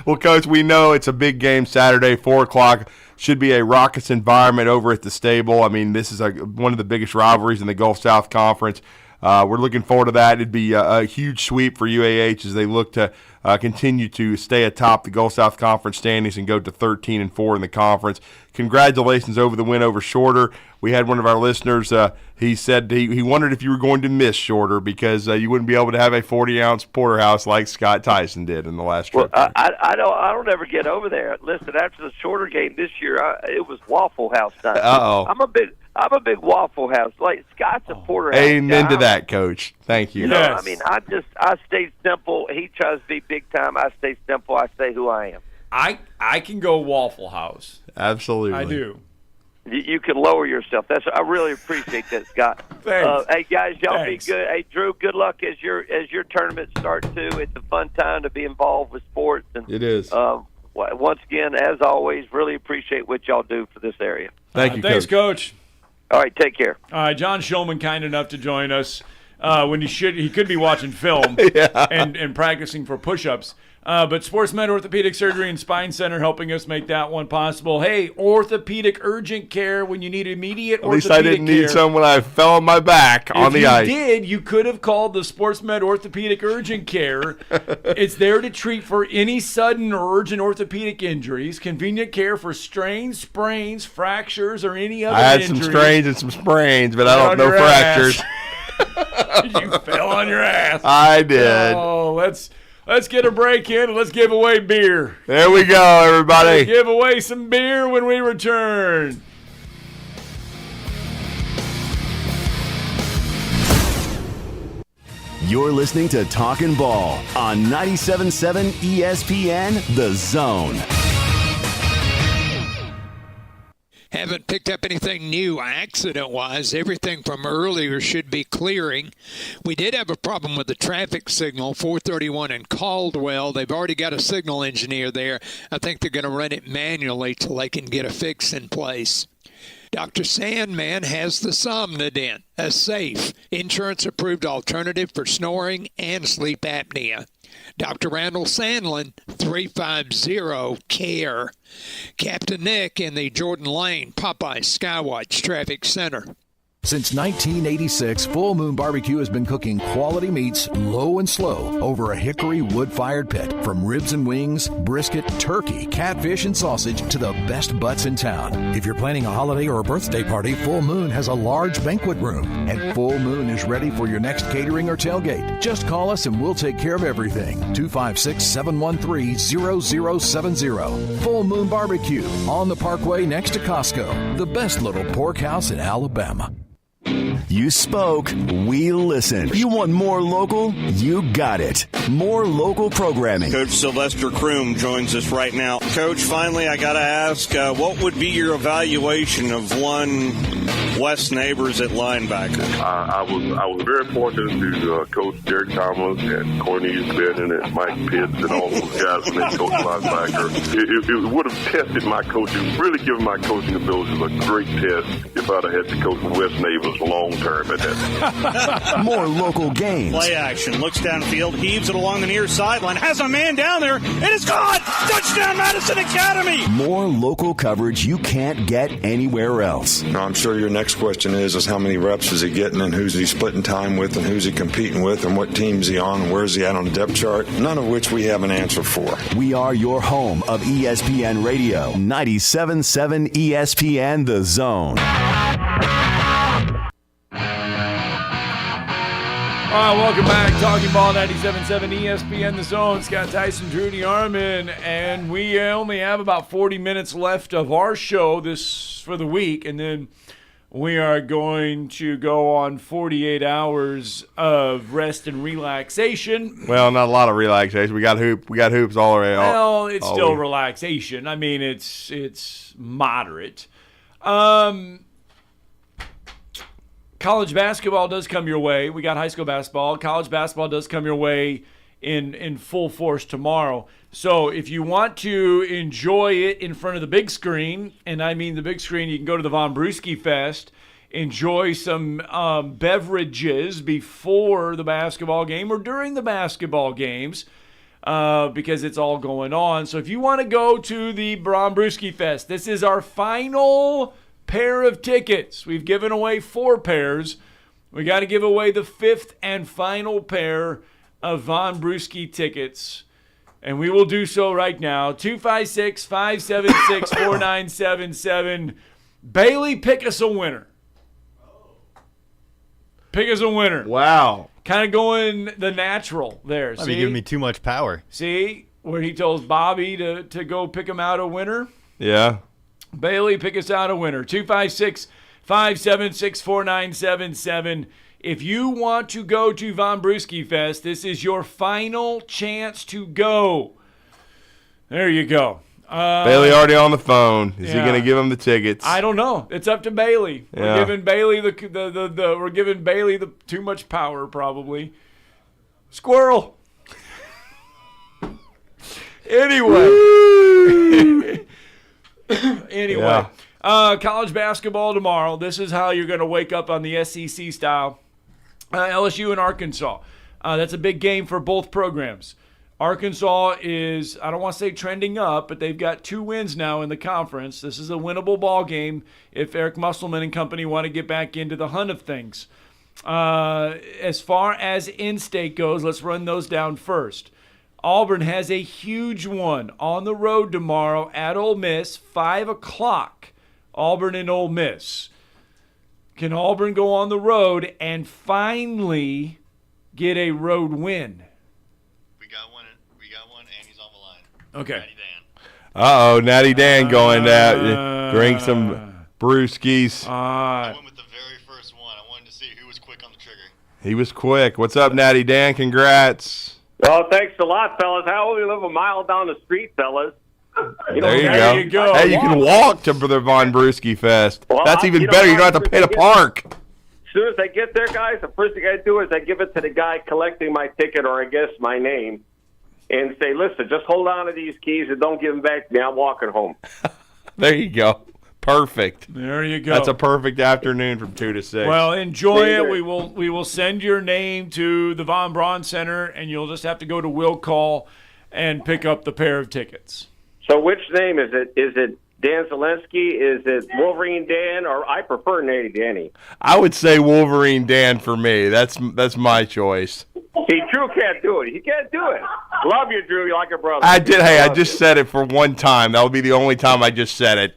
Well, Coach, we know it's a big game Saturday, 4 o'clock. Should be a raucous environment over at the stable. I mean, this is one of the biggest rivalries in the Gulf South Conference. We're looking forward to that. It'd be a huge sweep for UAH as they look to continue to stay atop the Gulf South Conference standings and go to 13-4 in the conference. Congratulations over the win over Shorter. We had one of our listeners, he said he wondered if you were going to miss Shorter because you wouldn't be able to have a 40-ounce porterhouse like Scott Tyson did in the last trip. Well, I don't ever get over there. Listen, after the Shorter game this year, it was Waffle House time. Uh-oh. I'm a big Waffle House. Like Scott's a porterhouse. Amen guy. to that, Coach. Thank you. I mean, I stay simple. He tries to be big time. I stay simple. I stay who I am. I can go Waffle House. Absolutely. I do. You can lower yourself. I really appreciate that, Scott. Thanks. Hey guys, y'all Thanks. be good. Hey Drew, good luck as your tournament starts too. It's a fun time to be involved with sports, and it is. Once again, as always, really appreciate what y'all do for this area. Thank you, Thanks, Coach. All right, take care. All right, John Shulman, kind enough to join us when he could be watching film and practicing for push-ups. But SportsMed Orthopedic Surgery and Spine Center helping us make that one possible. Hey, orthopedic urgent care when you need immediate orthopedic care. At least I didn't need some when I fell on my back on the ice. If you did, you could have called the SportsMed Orthopedic Urgent Care. It's there to treat for any sudden or urgent orthopedic injuries, convenient care for strains, sprains, fractures, or any other injuries. I had injuries. some strains and some sprains, but I don't know fractures. You fell on your ass. I did. Oh, Let's get a break in and let's give away beer. There we go, everybody. Let's give away some beer when we return. You're listening to Talkin' Ball on 97.7 ESPN, The Zone. Haven't picked up anything new accident-wise. Everything from earlier should be clearing. We did have a problem with the traffic signal, 431 in Caldwell. They've already got a signal engineer there. I think they're going to run it manually till they can get a fix in place. Dr. Sandman has the Somnodent, a safe, insurance-approved alternative for snoring and sleep apnea. Dr. Randall Sandlin, 350-CARE. Captain Nick in the Jordan Lane Popeye Skywatch Traffic Center. Since 1986, Full Moon Barbecue has been cooking quality meats low and slow over a hickory wood-fired pit. From ribs and wings, brisket, turkey, catfish, and sausage to the best butts in town. If you're planning a holiday or a birthday party, Full Moon has a large banquet room. And Full Moon is ready for your next catering or tailgate. Just call us and we'll take care of everything. 256-713-0070. Full Moon Barbecue on the Parkway next to Costco. The best little pork house in Alabama. You spoke, we listened. You want more local? You got it. More local programming. Coach Sylvester Kroom joins us right now. Coach, finally, I got to ask, what would be your evaluation of one Wes Neighbors at linebacker. I was very fortunate to coach Derek Thomas and Cornelius Benton and Mike Pitts and all those guys when they coached linebacker. It would have tested my coaching, really given my coaching abilities a great test if I'd have had to coach Wes Neighbors long term at that. More local games. Play action, looks downfield, heaves it along the near sideline, has a man down there, and it's caught! Touchdown Madison Academy! More local coverage you can't get anywhere else. Now, I'm sure your next question is how many reps is he getting and who's he splitting time with and who's he competing with and what team's he on and where's he at on the depth chart, none of which we have an answer for. We are your home of ESPN Radio, 97.7 ESPN The Zone. All right, welcome back. Talking Ball 97.7 ESPN The Zone. Scott Tyson, Drew DeArmond, and we only have about 40 minutes left of our show this for the week, and then we are going to go on 48 hours of rest and relaxation. Well, not a lot of relaxation. We got hoops all around. Well, it's still relaxation. I mean, it's moderate. College basketball does come your way. We got high school basketball. College basketball does come your way in full force tomorrow. So if you want to enjoy it in front of the big screen, and I mean the big screen, you can go to the Von Brewski Fest, enjoy some beverages before the basketball game or during the basketball games because it's all going on. So if you want to go to the Von Brewski Fest, this is our final pair of tickets. We've given away 4 pairs. We got to give away the 5th and final pair of Von Brewski tickets, and we will do so right now. 256-576-4977. Bailey, pick us a winner. Pick us a winner. Wow. Kind of going the natural there. I mean, giving me too much power. See where he tells Bobby to go pick him out a winner? Yeah. Bailey, pick us out a winner. 256-576-4977. If you want to go to Von Brewski Fest, this is your final chance to go. There you go. Bailey already on the phone. Is he going to give him the tickets? I don't know. It's up to Bailey. Yeah. We're giving Bailey we're giving Bailey the too much power probably. Squirrel. Anyway. College basketball tomorrow. This is how you're going to wake up on the SEC style. LSU and Arkansas. That's a big game for both programs. Arkansas is, I don't want to say trending up, but they've got 2 wins now in the conference. This is a winnable ball game if Eric Musselman and company want to get back into the hunt of things. As far as in-state goes, let's run those down first. Auburn has a huge one on the road tomorrow at Ole Miss, 5 o'clock. Auburn and Ole Miss. Can Auburn go on the road and finally get a road win? We got one, and he's on the line. Okay. Natty Dan. Uh-oh, Natty Dan going out. Drink some brewskis. I went with the very first one. I wanted to see who was quick on the trigger. He was quick. What's up, Natty Dan? Congrats. Oh, thanks a lot, fellas. How will we live a mile down the street, fellas? There you go. Hey, you can walk to the Von Brewski Fest. Well, That's even better. You don't have to pay to park. As soon as I get there, guys, the first thing I do is I give it to the guy collecting my ticket, or I guess my name, and say, listen, just hold on to these keys and don't give them back to me. I'm walking home. There you go. Perfect. There you go. That's a perfect afternoon from 2 to 6. Well, enjoy it. We will send your name to the Von Braun Center, and you'll just have to go to Will Call and pick up the pair of tickets. So which name is it? Is it Dan Zielinski? Is it Wolverine Dan? Or I prefer Natty Danny. I would say Wolverine Dan for me. That's my choice. See, Drew can't do it. He can't do it. Love you, Drew. You're like a brother. I did. Hey, I just said it for one time. That will be the only time I just said it.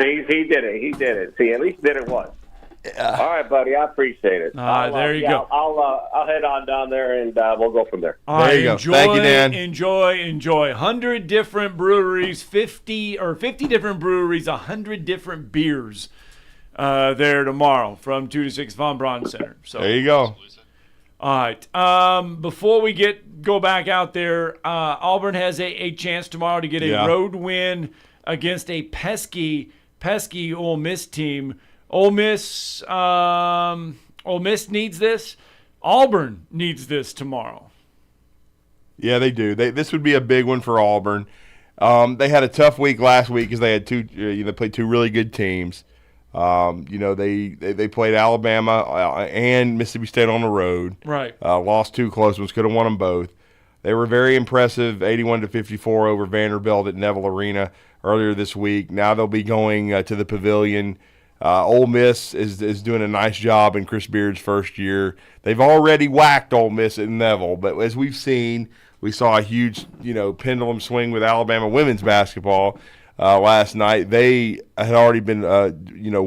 See, he did it. He did it. See, at least did it once. All right, buddy. I appreciate it. There you go. I'll head on down there, and we'll go from there. All right, there you go. Enjoy, Thank you, Dan. Enjoy. 100 different breweries, 50 different breweries, 100 different beers there tomorrow from 2 to 6 Von Braun Center. So there you go. All right. Before we go back out there, Auburn has a chance tomorrow to get a road win against a pesky Ole Miss team. Ole Miss needs this. Auburn needs this tomorrow. Yeah, they do. This would be a big one for Auburn. They had a tough week last week because they had they played two really good teams. They played Alabama and Mississippi State on the road. Right. Lost two close ones. Could have won them both. They were very impressive, 81-54 over Vanderbilt at Neville Arena earlier this week. Now they'll be going to the Pavilion. Ole Miss is doing a nice job in Chris Beard's first year. They've already whacked Ole Miss at Neville, but as we've seen, we saw a huge pendulum swing with Alabama women's basketball last night. They had already been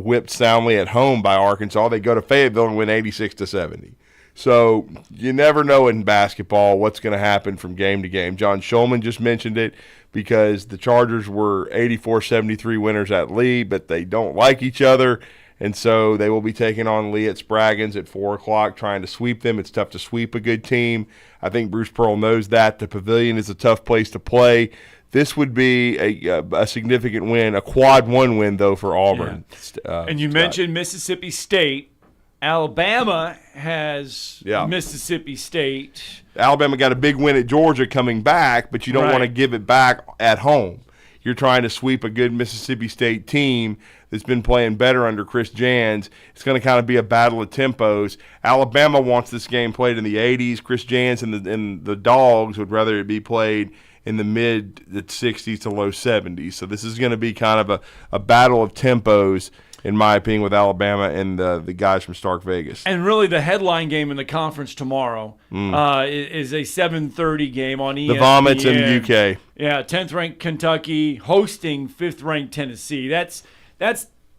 whipped soundly at home by Arkansas. They go to Fayetteville and win 86-70. So you never know in basketball what's going to happen from game to game. John Schulman just mentioned it because the Chargers were 84-73 winners at Lee, but they don't like each other, and so they will be taking on Lee at Spraggins at 4 o'clock trying to sweep them. It's tough to sweep a good team. I think Bruce Pearl knows that. The Pavilion is a tough place to play. This would be a significant win, a quad one win, though, for Auburn. Yeah. And you mentioned Mississippi State. Alabama has Mississippi State. Alabama got a big win at Georgia coming back, but you don't want to give it back at home. You're trying to sweep a good Mississippi State team that's been playing better under Chris Jans. It's going to kind of be a battle of tempos. Alabama wants this game played in the 80s. Chris Jans and the Dogs would rather it be played in the mid-60s to low 70s. So this is going to be kind of a battle of tempos, in my opinion, with Alabama and the guys from Stark Vegas. And really the headline game in the conference tomorrow is a 7:30 game on ESPN. The Vomits in the UK. Yeah, 10th-ranked Kentucky hosting 5th-ranked Tennessee. That's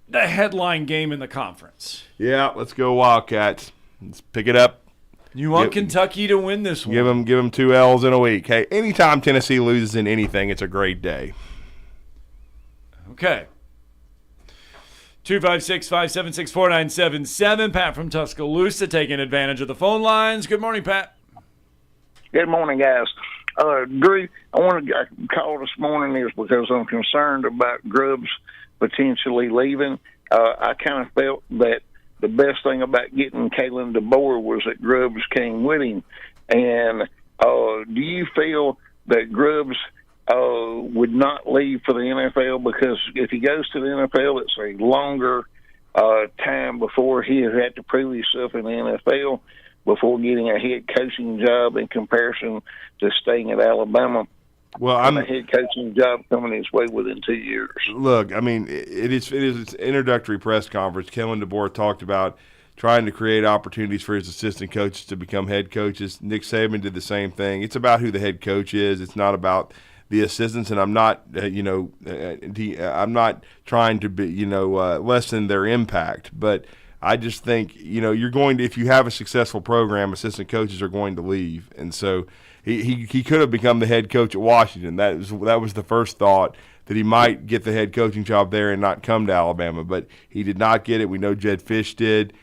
the headline game in the conference. Yeah, let's go Wildcats. Let's pick it up. You want Kentucky to win this one. Give them 2 L's in a week. Hey, anytime Tennessee loses in anything, it's a great day. Okay. 256-576-4977. Pat from Tuscaloosa taking advantage of the phone lines. Good morning, Pat. Good morning, guys. Drew, I wanted to call this morning is because I'm concerned about Grubbs potentially leaving. I kind of felt that the best thing about getting Kalen DeBoer was that Grubbs came with him. And do you feel that Grubbs would not leave for the NFL? Because if he goes to the NFL, it's a longer time before he has had to prove himself in the NFL before getting a head coaching job in comparison to staying at Alabama. Well, a head coaching job coming his way within 2 years. Look, I mean, it is its introductory press conference. Kellen DeBoer talked about trying to create opportunities for his assistant coaches to become head coaches. Nick Saban did the same thing. It's about who the head coach is. It's not about the assistants, and I'm not, I'm not trying to be, lessen their impact. But I just think, you're going to, if you have a successful program, assistant coaches are going to leave, and so he could have become the head coach at Washington. That was the first thought, that he might get the head coaching job there and not come to Alabama, but he did not get it. We know Jed Fish did.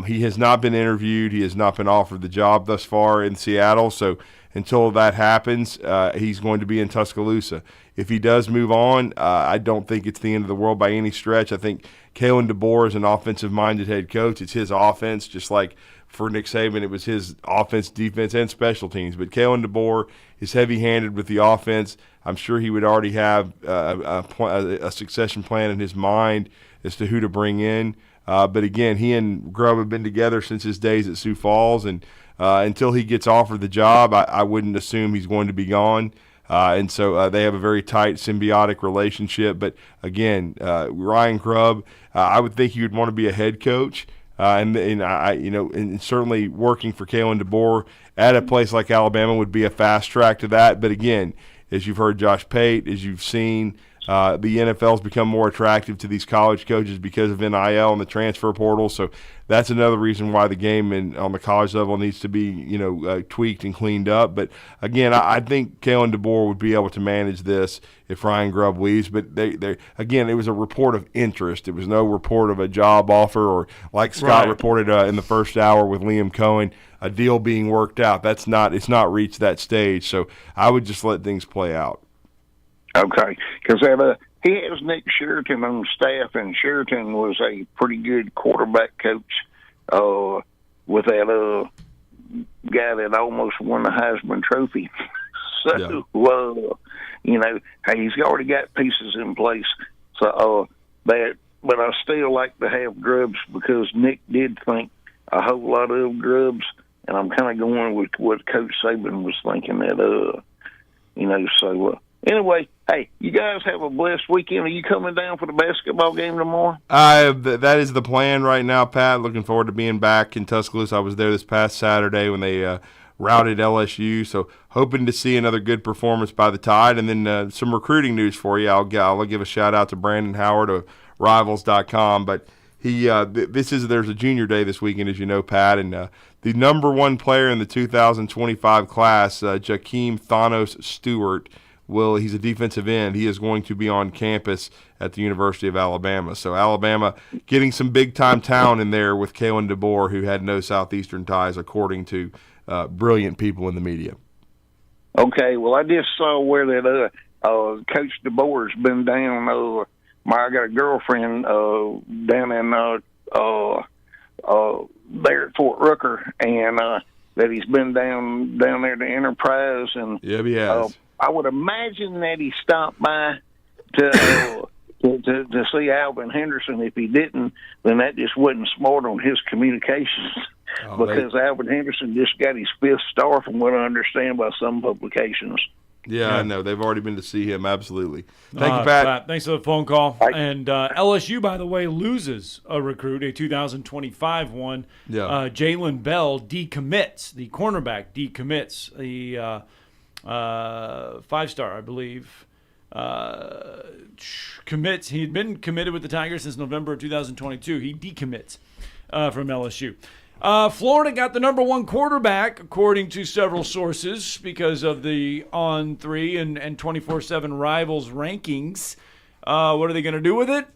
He has not been interviewed. He has not been offered the job thus far in Seattle. So until that happens, he's going to be in Tuscaloosa. If he does move on, I don't think it's the end of the world by any stretch. I think Kalen DeBoer is an offensive-minded head coach. It's his offense, just like for Nick Saban, it was his offense, defense, and special teams. But Kalen DeBoer is heavy-handed with the offense. I'm sure he would already have a succession plan in his mind as to who to bring in. But again, he and Grubb have been together since his days at Sioux Falls, and until he gets offered the job, I wouldn't assume he's going to be gone. And so they have a very tight symbiotic relationship. But again, Ryan Grubb, I would think he would want to be a head coach, and certainly working for Kalen DeBoer at a place like Alabama would be a fast track to that. But again, as you've heard Josh Pate, as you've seen, the NFL's become more attractive to these college coaches because of NIL and the transfer portal. So that's another reason why the game on the college level needs to be, tweaked and cleaned up. But again, I think Kalen DeBoer would be able to manage this if Ryan Grubb leaves. But again, it was a report of interest. It was no report of a job offer, or like Scott reported in the first hour with Liam Cohen, a deal being worked out. It's not reached that stage. So I would just let things play out. Okay, because he has Nick Sheraton on staff, and Sheraton was a pretty good quarterback coach with that guy that almost won the Heisman Trophy. So, hey, he's already got pieces in place. So, but I still like to have Grubbs because Nick did think a whole lot of Grubbs, and I'm kind of going with what Coach Saban was thinking that, so anyway, hey, you guys have a blessed weekend. Are you coming down for the basketball game tomorrow? That is the plan right now, Pat. Looking forward to being back in Tuscaloosa. I was there this past Saturday when they routed LSU, so hoping to see another good performance by the Tide. And then some recruiting news for you. I'll give a shout-out to Brandon Howard of Rivals.com, but there's a junior day this weekend, as you know, Pat, and the number one player in the 2025 class, Jakeem Thanos Stewart, he's a defensive end. He is going to be on campus at the University of Alabama. So Alabama getting some big-time talent in there with Kalen DeBoer, who had no Southeastern ties, according to brilliant people in the media. Okay, well, I just saw where that Coach DeBoer's been down. I got a girlfriend down in there at Fort Rucker, and that he's been down there to Enterprise, and yeah, he has. I would imagine that he stopped by to see Alvin Henderson. If he didn't, then that just wasn't smart on his communications. Because Alvin Henderson just got his 5th star, from what I understand by some publications. Yeah, I know. They've already been to see him, absolutely. Thank you, Pat. Thanks for the phone call. And LSU, by the way, loses a recruit, a 2025 one. Yeah. Jalen Bell decommits, the cornerback decommits, the 5-star, I believe. Commits. He had been committed with the Tigers since November of 2022. He decommits from LSU. Florida got the number one quarterback, according to several sources, because of the On3 and 24/7 Rivals rankings. What are they going to do with it?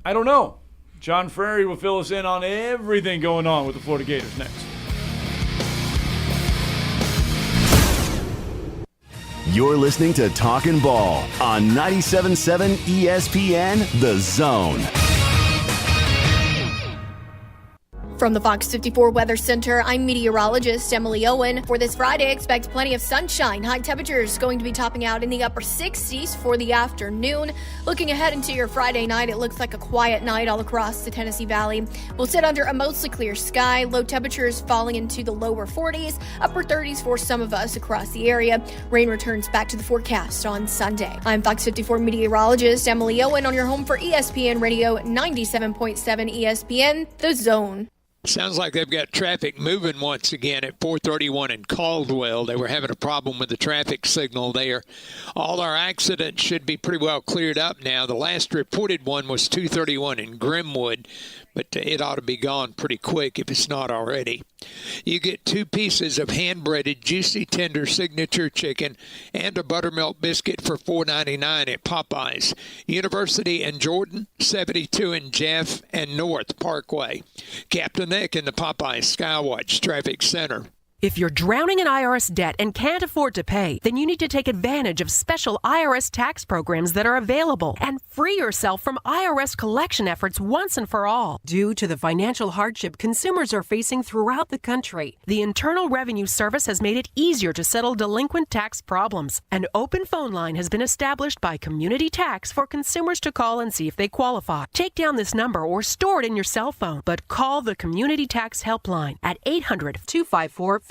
I don't know. John Frary will fill us in on everything going on with the Florida Gators next. You're listening to Talkin' Ball on 97.7 ESPN, The Zone. From the Fox 54 Weather Center, I'm meteorologist Emily Owen. For this Friday, expect plenty of sunshine. High temperatures going to be topping out in the upper 60s for the afternoon. Looking ahead into your Friday night, it looks like a quiet night all across the Tennessee Valley. We'll sit under a mostly clear sky. Low temperatures falling into the lower 40s, upper 30s for some of us across the area. Rain returns back to the forecast on Sunday. I'm Fox 54 meteorologist Emily Owen on your home for ESPN Radio 97.7 ESPN, The Zone. Sounds like they've got traffic moving once again at 431 in Caldwell. They were having a problem with the traffic signal there. All our accidents should be pretty well cleared up now. The last reported one was 231 in Grimwood, but it ought to be gone pretty quick if it's not already. You get 2 pieces of hand-breaded, juicy, tender signature chicken and a buttermilk biscuit for $4.99 at Popeyes. University and Jordan, 72 in Jeff and North Parkway. Captain Nick in the Popeyes Skywatch Traffic Center. If you're drowning in IRS debt and can't afford to pay, then you need to take advantage of special IRS tax programs that are available and free yourself from IRS collection efforts once and for all. Due to the financial hardship consumers are facing throughout the country, the Internal Revenue Service has made it easier to settle delinquent tax problems. An open phone line has been established by Community Tax for consumers to call and see if they qualify. Take down this number or store it in your cell phone, but call the Community Tax Helpline at 800-254-5040.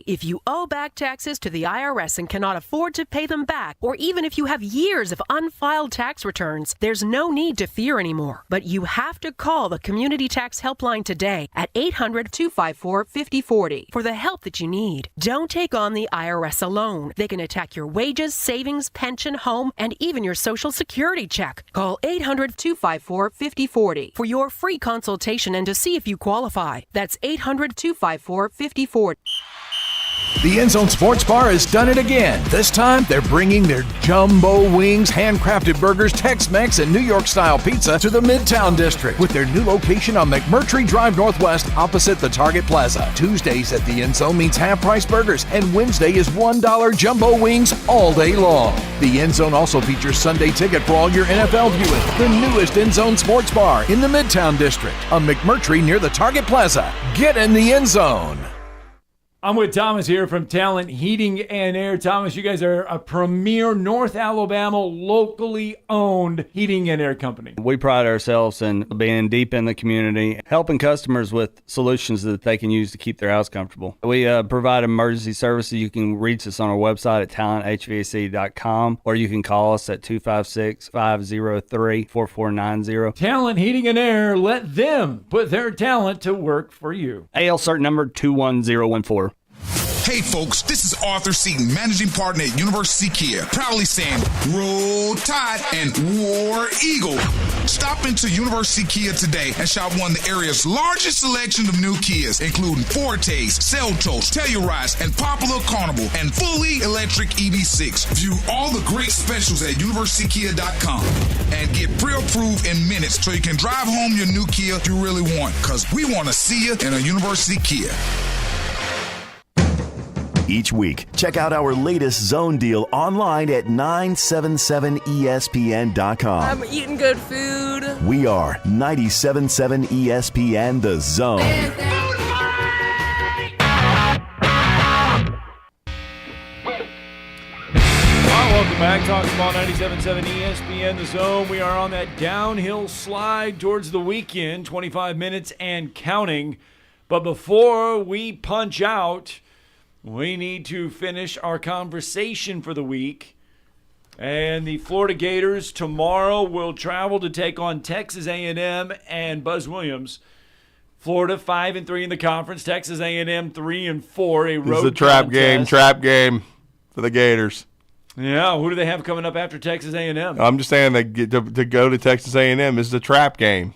If you owe back taxes to the IRS and cannot afford to pay them back, or even if you have years of unfiled tax returns, there's no need to fear anymore. But you have to call the Community Tax Helpline today at 800-254-5040 for the help that you need. Don't take on the IRS alone. They can attack your wages, savings, pension, home, and even your Social Security check. Call 800-254-5040 for your free consultation and to see if you qualify. That's 800-254-5040. The End Zone Sports Bar has done it again. This time, they're bringing their jumbo wings, handcrafted burgers, Tex-Mex, and New York-style pizza to the Midtown District with their new location on McMurtry Drive Northwest opposite the Target Plaza. Tuesdays at the End Zone means half-price burgers, and Wednesday is $1 jumbo wings all day long. The End Zone also features Sunday ticket for all your NFL viewing. The newest End Zone Sports Bar in the Midtown District on McMurtry near the Target Plaza. Get in the End Zone. I'm with Thomas here from Talent Heating and Air. Thomas, you guys are a premier North Alabama locally owned heating and air company. We pride ourselves in being deep in the community, helping customers with solutions that they can use to keep their house comfortable. We provide emergency services. You can reach us on our website at talenthvac.com, or you can call us at 256-503-4490. Talent Heating and Air, let them put their talent to work for you. AL cert number 21014. Hey folks, this is Arthur Seaton, managing partner at University Kia, proudly saying Roll Tide and War Eagle. Stop into University Kia today and shop one of the area's largest selection of new Kias, including Fortes, Seltos, Telluride, and Popular Carnival, and fully electric EV6. View all the great specials at universitykia.com and get pre-approved in minutes so you can drive home your new Kia you really want, because we want to see you in a University Kia. Each week, check out our latest Zone deal online at 977ESPN.com. I'm eating good food. We are 97.7 ESPN The Zone. Welcome back. Talking about 97.7 ESPN The Zone. We are on that downhill slide towards the weekend, 25 minutes and counting. But before we punch out, we need to finish our conversation for the week. And the Florida Gators tomorrow will travel to take on Texas A&M and Buzz Williams. Florida 5-3 in the conference. Texas A&M 3-4. A road This is a trap game for the Gators. Yeah, who do they have coming up after Texas A&M? I'm just saying that to go to Texas A&M is the trap game.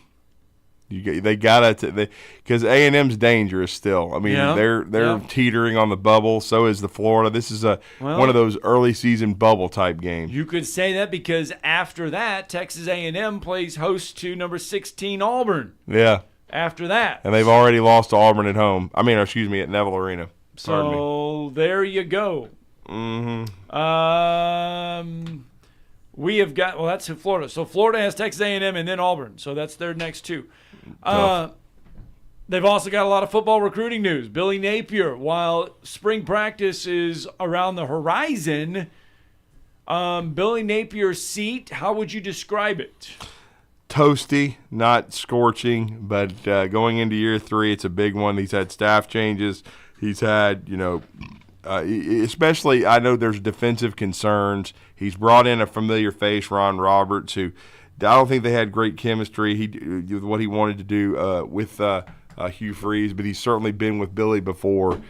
They gotta because A&M's dangerous still. I mean, they're teetering on the bubble. So is the Florida. This is one of those early season bubble type games. You could say that because after that, Texas A&M plays host to number 16 Auburn. Yeah. After that, and they've already lost to Auburn at home. I mean, excuse me, at Neville Arena. So there you go. Mm-hmm. We have got that's in Florida. So Florida has Texas A&M and then Auburn. So that's their next two. They've also got a lot of football recruiting news. Billy Napier, while spring practice is around the horizon, Billy Napier's seat, how would you describe it? Toasty, not scorching, but going into year 3, it's a big one. He's had staff changes. He's had, especially I know there's defensive concerns. He's brought in a familiar face, Ron Roberts, who I don't think they had great chemistry. What he wanted to do with Hugh Freeze, but he's certainly been with Billy before.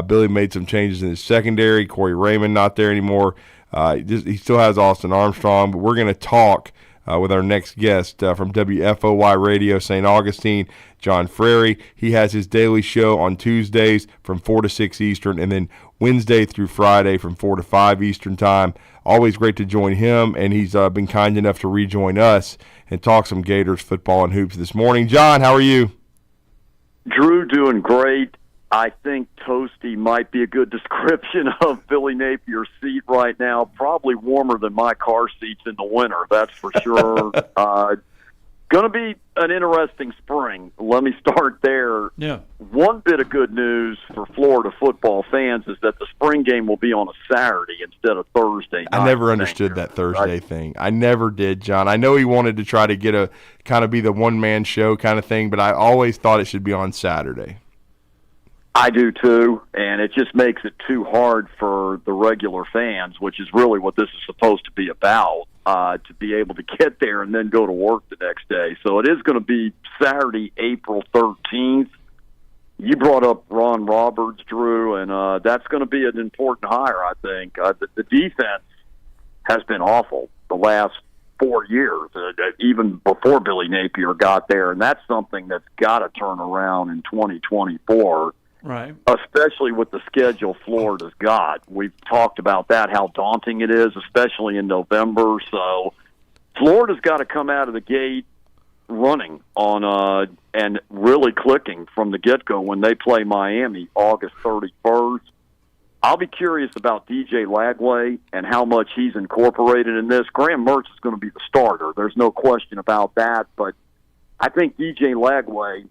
Billy made some changes in his secondary. Corey Raymond not there anymore. He still has Austin Armstrong, but we're going to talk with our next guest from WFOY Radio St. Augustine, John Frary. He has his daily show on Tuesdays from 4 to 6 Eastern, and then Wednesday through Friday from 4 to 5 Eastern time. Always great to join him, and he's been kind enough to rejoin us and talk some Gators football and hoops this morning. John, how are you? Drew, doing great. I think toasty might be a good description of Billy Napier's seat right now. Probably warmer than my car seats in the winter, that's for sure. Going to be an interesting spring. Let me start there. Yeah. One bit of good news for Florida football fans is that the spring game will be on a Saturday instead of Thursday night. I never understood that Thursday thing. I never did, John. I know he wanted to try to get a kind of be the one-man show kind of thing, but I always thought it should be on Saturday. I do too, and it just makes it too hard for the regular fans, which is really what this is supposed to be about, to be able to get there and then go to work the next day. So it is going to be Saturday, April 13th. You brought up Ron Roberts, Drew, and that's going to be an important hire, I think. The defense has been awful the last 4 years, even before Billy Napier got there, and that's something that's got to turn around in 2024. Right. Especially with the schedule Florida's got. We've talked about that, how daunting it is, especially in November. So Florida's got to come out of the gate running on and really clicking from the get-go when they play Miami August 31st. I'll be curious about DJ Lagway and how much he's incorporated in this. Graham Mertz is going to be the starter. There's no question about that. But I think DJ Lagway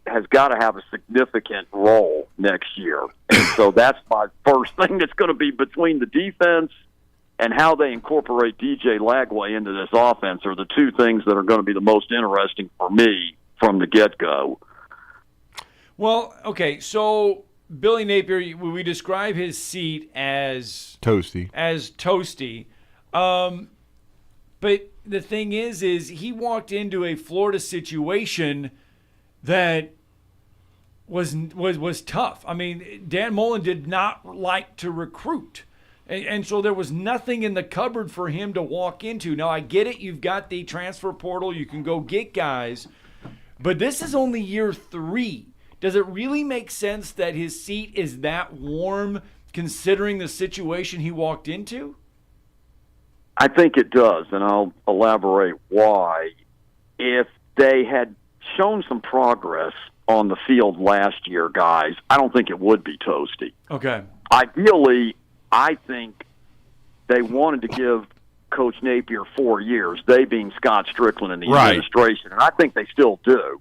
has got to have a significant role next year. And so that's my first thing that's going to be between the defense and how they incorporate DJ Lagway into this offense are the two things that are going to be the most interesting for me from the get-go. Well, okay, so Billy Napier, we describe his seat as toasty. But the thing is he walked into a Florida situation that was tough. I mean, Dan Mullen did not like to recruit. And so there was nothing in the cupboard for him to walk into. Now, I get it. You've got the transfer portal. You can go get guys. But this is only year 3. Does it really make sense that his seat is that warm considering the situation he walked into? I think it does, and I'll elaborate why. If they had shown some progress on the field last year, guys, I don't think it would be toasty. Okay. Ideally, I think they wanted to give Coach Napier 4 years, they being Scott Strickland and the administration, and I think they still do.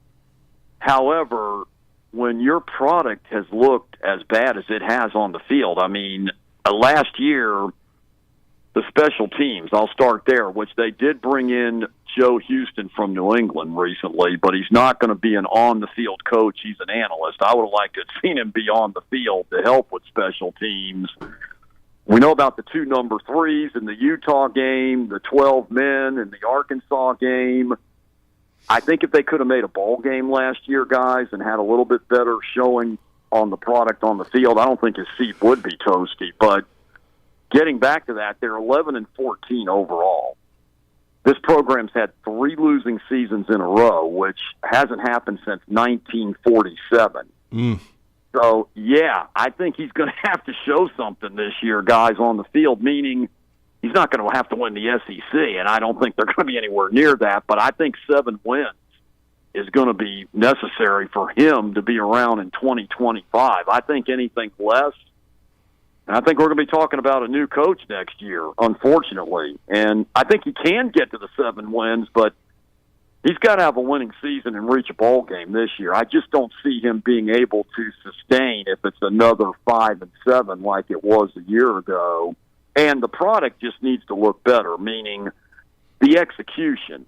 However, when your product has looked as bad as it has on the field, I mean, last year, the special teams, I'll start there, which they did bring in Joe Houston from New England recently, but he's not going to be an on-the-field coach. He's an analyst. I would have liked to have seen him be on the field to help with special teams. We know about the 2 number 3s in the Utah game, the 12 men in the Arkansas game. I think if they could have made a bowl game last year, guys, and had a little bit better showing on the product on the field, I don't think his seat would be toasty. But getting back to that, they're 11-14 overall. This program's had 3 losing seasons in a row, which hasn't happened since 1947. So, yeah, I think he's going to have to show something this year, guys, on the field, meaning he's not going to have to win the SEC, and I don't think they're going to be anywhere near that, but I think 7 wins is going to be necessary for him to be around in 2025. I think anything less, and I think we're going to be talking about a new coach next year, unfortunately. And I think he can get to the 7 wins, but he's got to have a winning season and reach a bowl game this year. I just don't see him being able to sustain if it's another 5-7 like it was a year ago. And the product just needs to look better, meaning the execution,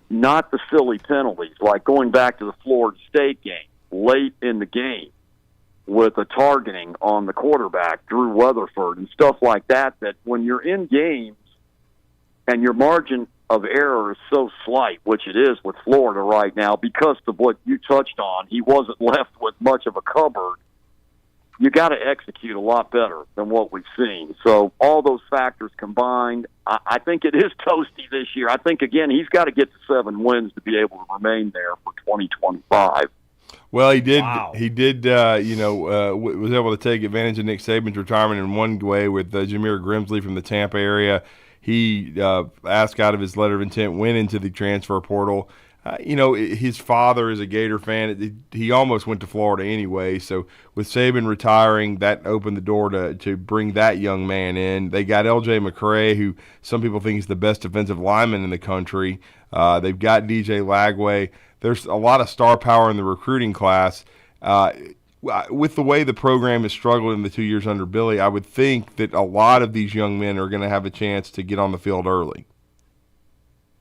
not the silly penalties, like going back to the Florida State game, late in the game with a targeting on the quarterback, Drew Weatherford, and stuff like that, that when you're in games and your margin of error is so slight, which it is with Florida right now, because of what you touched on, he wasn't left with much of a cupboard. You got to execute a lot better than what we've seen. So all those factors combined, I think it is toasty this year. I think, again, he's got to get to 7 wins to be able to remain there for 2025. Well, he did. Wow. He did. Was able to take advantage of Nick Saban's retirement in one way with Jameer Grimsley from the Tampa area. He asked out of his letter of intent, went into the transfer portal. His father is a Gator fan. He almost went to Florida anyway. So with Saban retiring, that opened the door to bring that young man in. They got L.J. McCray, who some people think is the best defensive lineman in the country. They've got DJ Lagway. There's a lot of star power in the recruiting class. With the way the program has struggled in the 2 years under Billy, I would think that a lot of these young men are going to have a chance to get on the field early.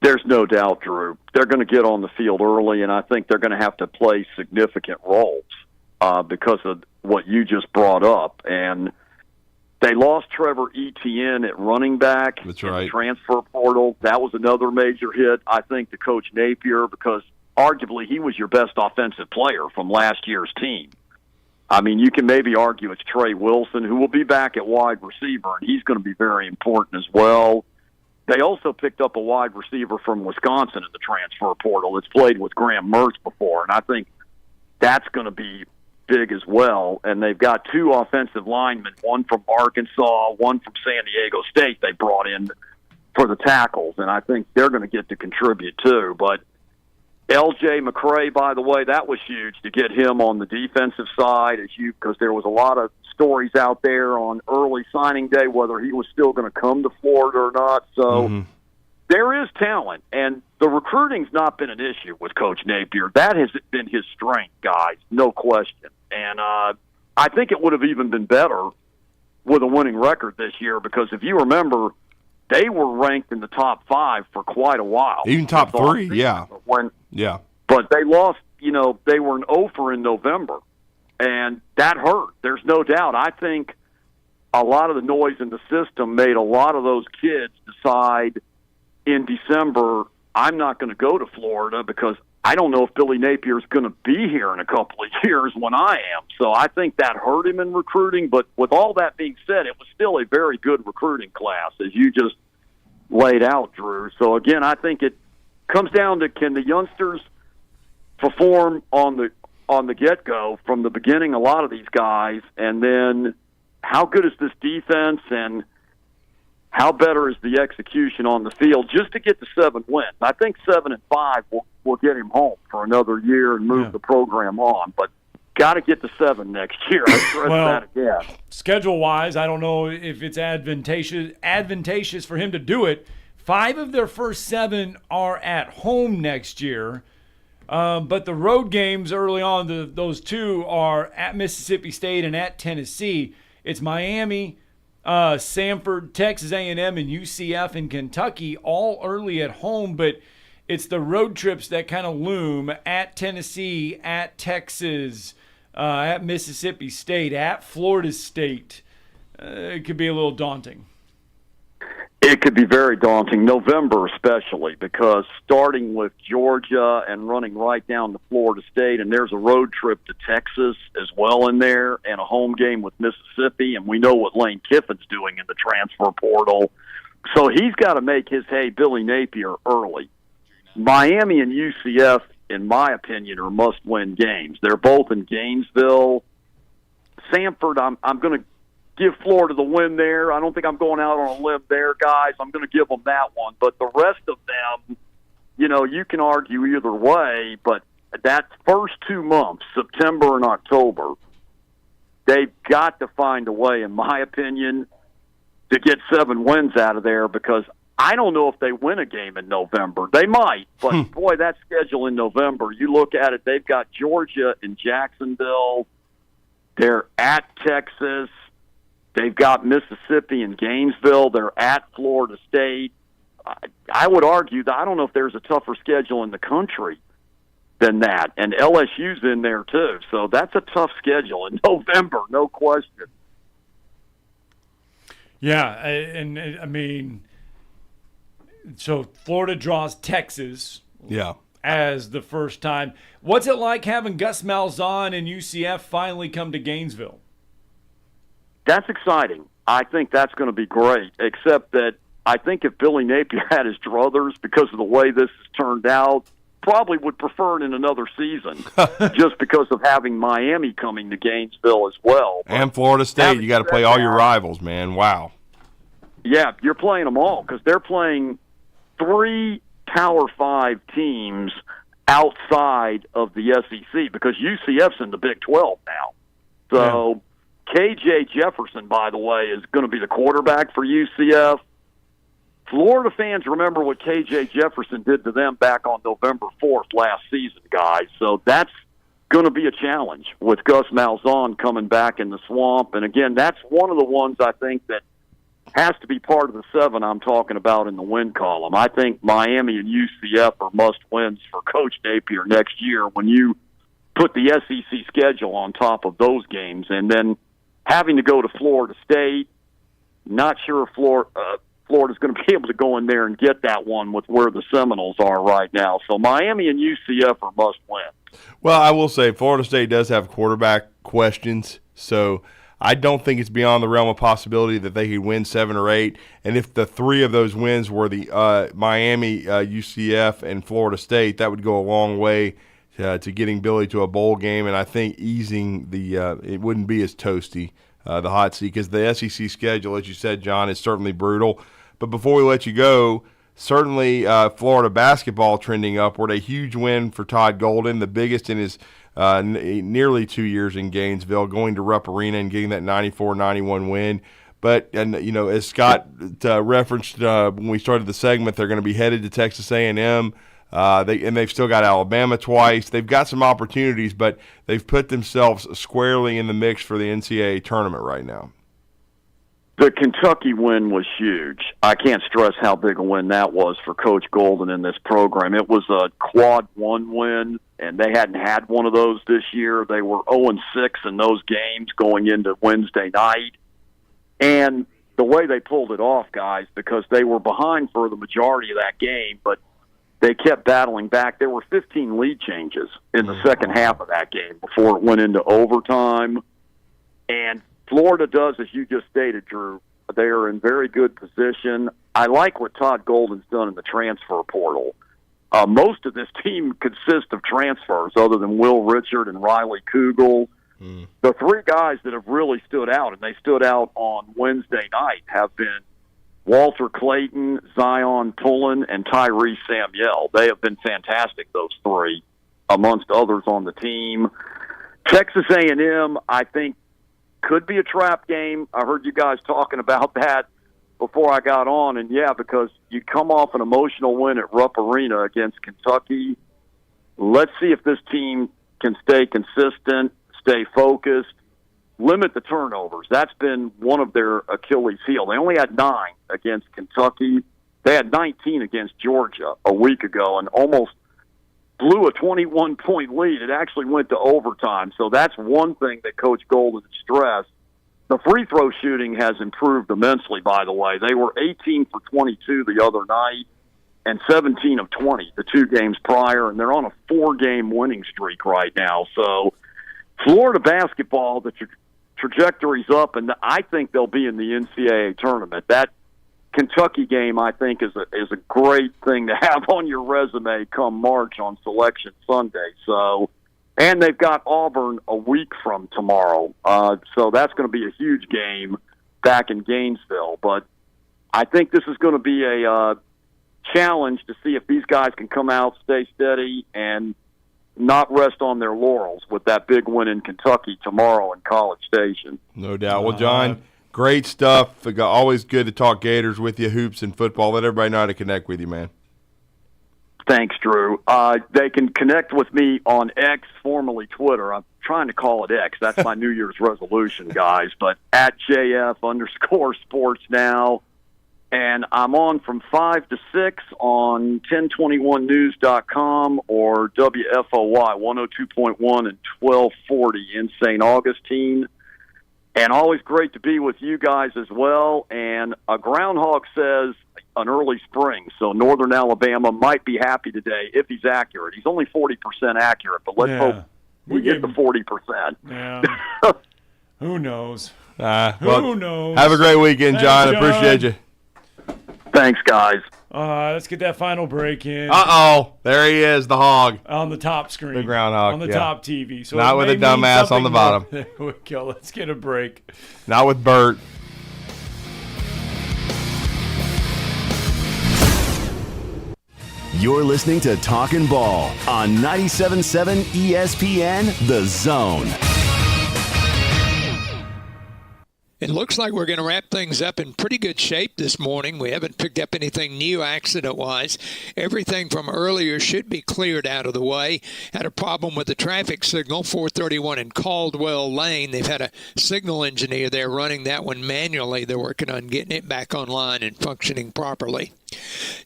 There's no doubt, Drew. They're going to get on the field early, and I think they're going to have to play significant roles because of what you just brought up. And they lost Trevor Etienne at running back. That's right. In the transfer portal. That was another major hit, I think, to Coach Napier, because arguably he was your best offensive player from last year's team. I mean, you can maybe argue it's Trey Wilson, who will be back at wide receiver, and he's going to be very important as well. They also picked up a wide receiver from Wisconsin in the transfer portal that's played with Graham Mertz before, and I think that's going to be big as well, and they've got 2 offensive linemen, one from Arkansas, one from San Diego State they brought in for the tackles, and I think they're going to get to contribute too. But L.J. McCray, by the way, that was huge to get him on the defensive side, because there was a lot of stories out there on early signing day whether he was still going to come to Florida or not. So there is talent, and the recruiting's not been an issue with Coach Napier. That has been his strength, guys, no question. And I think it would have even been better with a winning record this year, because if you remember, they were ranked in the top 5 for quite a while. Even top 3, yeah. But they lost, they were an 0 in November, and that hurt. There's no doubt. I think a lot of the noise in the system made a lot of those kids decide in December, I'm not going to go to Florida because I don't know if Billy Napier's going to be here in a couple of years when I am. So I think that hurt him in recruiting. But with all that being said, it was still a very good recruiting class, as you just laid out, Drew. So, again, I think it comes down to, can the youngsters perform on the get-go from the beginning, a lot of these guys, and then how good is this defense, and how better is the execution on the field just to get the 7 wins. I think 7 and 5 will get him home for another year and move the program on, but got to get to 7 next year. I stress that again. Schedule-wise, I don't know if it's advantageous for him to do it. 5 of their first 7 are at home next year, but the road games early on, those 2 are at Mississippi State and at Tennessee. It's Miami, Samford, Texas A&M, and UCF in Kentucky, all early at home, but it's the road trips that kind of loom at Tennessee, at Texas, at Mississippi State, at Florida State. It could be a little daunting. It could be very daunting, November especially, because starting with Georgia and running right down to Florida State, and there's a road trip to Texas as well in there, and a home game with Mississippi, and we know what Lane Kiffin's doing in the transfer portal. So he's got to make his Billy Napier early. Miami and UCF, in my opinion, are must-win games. They're both in Gainesville. Samford, I'm going to give Florida the win there. I don't think I'm going out on a limb there, guys. I'm going to give them that one. But the rest of them, you can argue either way, but that first 2 months, September and October, they've got to find a way, in my opinion, to get 7 wins out of there, because I don't know if they win a game in November. They might, but boy, that schedule in November, you look at it, they've got Georgia and Jacksonville. They're at Texas. They've got Mississippi and Gainesville. They're at Florida State. I would argue that I don't know if there's a tougher schedule in the country than that. And LSU's in there too. So that's a tough schedule in November, no question. Yeah, and I mean, so Florida draws Texas as the first time. What's it like having Gus Malzahn and UCF finally come to Gainesville? That's exciting. I think that's going to be great, except that I think if Billy Napier had his druthers, because of the way this has turned out, probably would prefer it in another season just because of having Miami coming to Gainesville as well. But and Florida State, you got to play all your rivals, man. Wow. Yeah, you're playing them all because they're playing 3 Power 5 teams outside of the SEC because UCF's in the Big 12 now. So KJ Jefferson, by the way, is going to be the quarterback for UCF. Florida fans remember what KJ Jefferson did to them back on November 4th last season, guys. So that's going to be a challenge with Gus Malzahn coming back in the swamp. And, again, that's one of the ones I think that has to be part of the 7 I'm talking about in the win column. I think Miami and UCF are must-wins for Coach Napier next year when you put the SEC schedule on top of those games. And then having to go to Florida State, not sure if Florida's going to be able to go in there and get that one with where the Seminoles are right now. So Miami and UCF are must-win. Well, I will say Florida State does have quarterback questions, so I don't think it's beyond the realm of possibility that they could win 7 or 8. And if the 3 of those wins were the Miami, UCF, and Florida State, that would go a long way to getting Billy to a bowl game, and I think easing the it wouldn't be as toasty, the hot seat, because the SEC schedule, as you said, John, is certainly brutal. But before we let you go, certainly Florida basketball trending upward. A huge win for Todd Golden, the biggest in his nearly 2 years in Gainesville, going to Rupp Arena and getting that 94-91 win. But, as Scott referenced when we started the segment, they're going to be headed to Texas A&M. They've still got Alabama twice. They've got some opportunities, but they've put themselves squarely in the mix for the NCAA tournament right now. The Kentucky win was huge. I can't stress how big a win that was for Coach Golden in this program. It was a quad one win, and they hadn't had one of those this year. They were 0-6 in those games going into Wednesday night. And the way they pulled it off, guys, because they were behind for the majority of that game, but they kept battling back. There were 15 lead changes in the second half of that game before it went into overtime. And Florida does, as you just stated, Drew, they are in very good position. I like what Todd Golden's done in the transfer portal. Most of this team consists of transfers other than Will Richard and Riley Kugel. The three guys that have really stood out, and they stood out on Wednesday night, have been Walter Clayton, Zion Pullen, and Tyrese Samuel. They have been fantastic, those three, amongst others on the team. Texas A&M, I think, could be a trap game. I heard you guys talking about that before I got on, and yeah, because you come off an emotional win at Rupp Arena against Kentucky. Let's see if this team can stay consistent, stay focused, limit the turnovers. That's been one of their Achilles' heel. They only had 9 against Kentucky. They had 19 against Georgia a week ago and almost blew a 21-point lead. It actually went to overtime. So that's one thing that Coach Golden stressed. The free throw shooting has improved immensely, by the way. They were 18 for 22 the other night and 17 of 20 the 2 games prior, and they're on a 4-game winning streak right now. So Florida basketball, the trajectory's up, and I think they'll be in the NCAA tournament. That Kentucky game, I think, is a great thing to have on your resume come March on Selection Sunday. So, and they've got Auburn a week from tomorrow, so that's going to be a huge game back in Gainesville. But I think this is going to be a challenge to see if these guys can come out, stay steady, and not rest on their laurels with that big win in Kentucky tomorrow in College Station. No doubt. Well, John, great stuff. Always good to talk Gators with you, hoops and football. Let everybody know how to connect with you, man. Thanks, Drew. They can connect with me on X, formerly Twitter. I'm trying to call it X. That's my New Year's resolution, guys. But at JF_sports now. And I'm on from 5 to 6 on 1021news.com or WFOY 102.1 and 1240 in St. Augustine. And always great to be with you guys as well. And a groundhog says an early spring, so Northern Alabama might be happy today if he's accurate. He's only 40% accurate, but let's hope we get the 40%. Yeah. Who knows? Who knows? Have a great weekend, John. Thanks, John. Appreciate you. Thanks, guys. Let's get that final break in. Uh-oh. There he is, the hog. On the top screen. The groundhog. On the top TV. So not with a dumbass on the bottom. There we go. Let's get a break. Not with Bert. You're listening to Talkin' Ball on 97.7 ESPN The Zone. It looks like we're going to wrap things up in pretty good shape this morning. We haven't picked up anything new accident-wise. Everything from earlier should be cleared out of the way. Had a problem with the traffic signal, 431 in Caldwell Lane. They've had a signal engineer there running that one manually. They're working on getting it back online and functioning properly.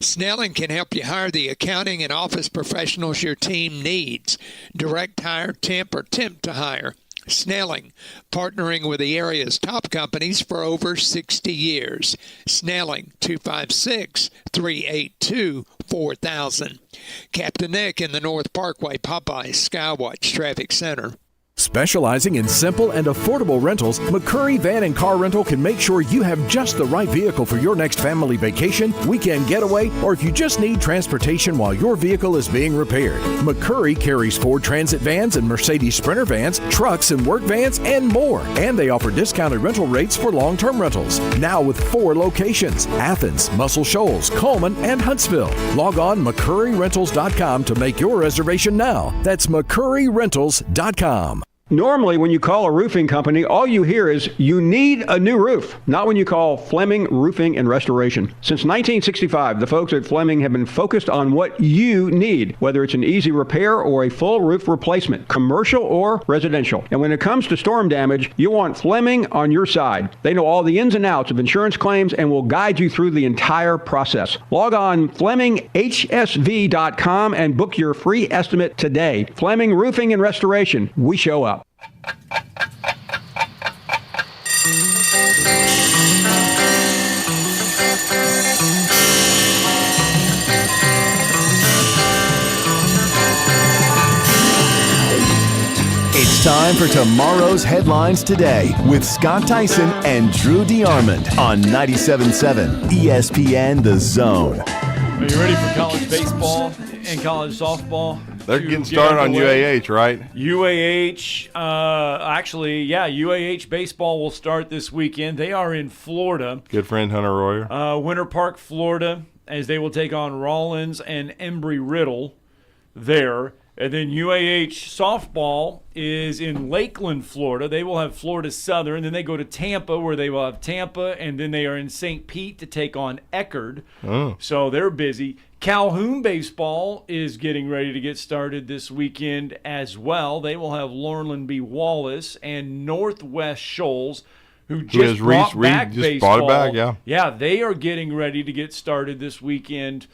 Snelling can help you hire the accounting and office professionals your team needs. Direct hire, temp, or temp to hire. Snelling, partnering with the area's top companies for over 60 years. Snelling, 256-382-4000. Captain Nick in the North Parkway Popeyes Skywatch Traffic Center. Specializing in simple and affordable rentals, McCurry Van and Car Rental can make sure you have just the right vehicle for your next family vacation, weekend getaway, or if you just need transportation while your vehicle is being repaired. McCurry carries Ford Transit vans and Mercedes Sprinter vans, trucks and work vans, and more. And they offer discounted rental rates for long-term rentals. Now with 4 locations: Athens, Muscle Shoals, Coleman, and Huntsville. Log on McCurryRentals.com to make your reservation now. That's McCurryRentals.com. Normally, when you call a roofing company, all you hear is, you need a new roof. Not when you call Fleming Roofing and Restoration. Since 1965, the folks at Fleming have been focused on what you need, whether it's an easy repair or a full roof replacement, commercial or residential. And when it comes to storm damage, you want Fleming on your side. They know all the ins and outs of insurance claims and will guide you through the entire process. Log on FlemingHSV.com and book your free estimate today. Fleming Roofing and Restoration. We show up. It's time for tomorrow's headlines today with Scott Tyson and Drew DeArmond on 97.7 ESPN The Zone. Are you ready for college baseball and college softball? They're getting started on UAH, right? UAH, UAH baseball will start this weekend. They are in Florida. Good friend Hunter Royer. Winter Park, Florida, as they will take on Rollins and Embry-Riddle there. And then UAH softball is in Lakeland, Florida. They will have Florida Southern. Then they go to Tampa, where they will have Tampa. And then they are in St. Pete to take on Eckerd. Oh. So they're busy. Calhoun baseball is getting ready to get started this weekend as well. They will have Laurelland B. Wallace and Northwest Shoals, who just brought back baseball. Brought it back, Yeah, they are getting ready to get started this weekend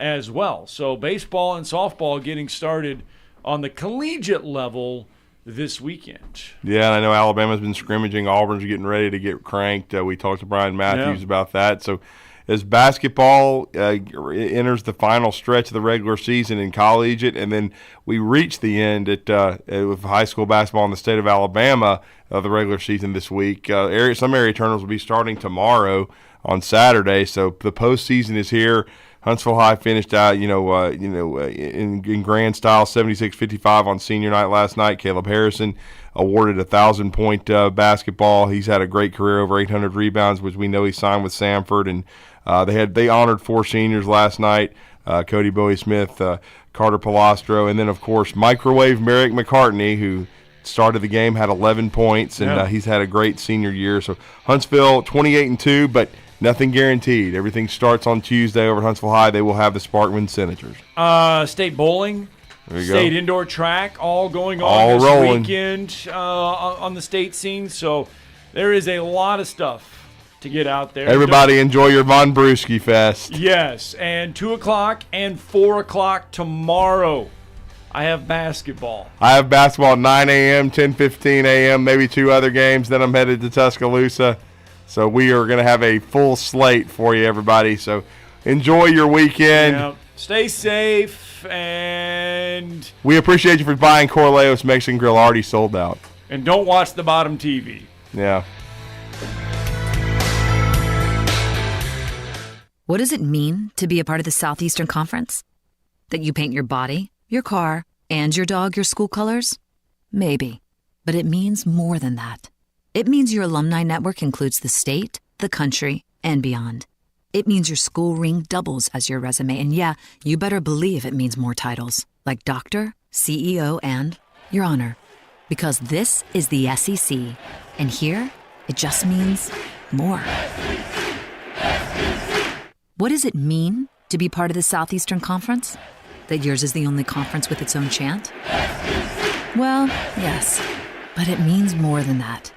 as well. So baseball and softball getting started on the collegiate level this weekend. Yeah, and I know Alabama's been scrimmaging. Auburn's getting ready to get cranked. We talked to Brian Matthews about that. So as basketball enters the final stretch of the regular season in collegiate, and then we reach the end with high school basketball in the state of Alabama of the regular season this week. Some area tournaments will be starting tomorrow on Saturday. So the postseason is here. Huntsville High finished out, in grand style, 76-55 on senior night last night. Caleb Harrison awarded 1,000-point basketball. He's had a great career, over 800 rebounds, which we know he signed with Samford. And they honored 4 seniors last night: Cody Bowie-Smith, Carter Palastro, and then of course Microwave Merrick McCartney, who started the game, had 11 points, and he's had a great senior year. So Huntsville 28-2, but nothing guaranteed. Everything starts on Tuesday over at Huntsville High. They will have the Sparkman Senators. State bowling, state indoor track, all going on all this rolling. Weekend on the state scene. So there is a lot of stuff to get out there. Everybody enjoy your Von Brewski Fest. Yes, and 2 o'clock and 4 o'clock tomorrow. I have basketball. I have basketball at 9 a.m., 10:15 a.m., maybe 2 other games. Then I'm headed to Tuscaloosa. So we are going to have a full slate for you, everybody. So enjoy your weekend. Yeah. Stay safe, and we appreciate you for buying Corleo's Mexican Grill. Already sold out. And don't watch the bottom TV. Yeah. What does it mean to be a part of the Southeastern Conference? That you paint your body, your car, and your dog your school colors? Maybe. But it means more than that. It means your alumni network includes the state, the country, and beyond. It means your school ring doubles as your resume, and yeah, you better believe it means more titles, like doctor, CEO, and your honor. Because this is the SEC, and here, it just means more. What does it mean to be part of the Southeastern Conference? That yours is the only conference with its own chant? Well, yes, but it means more than that.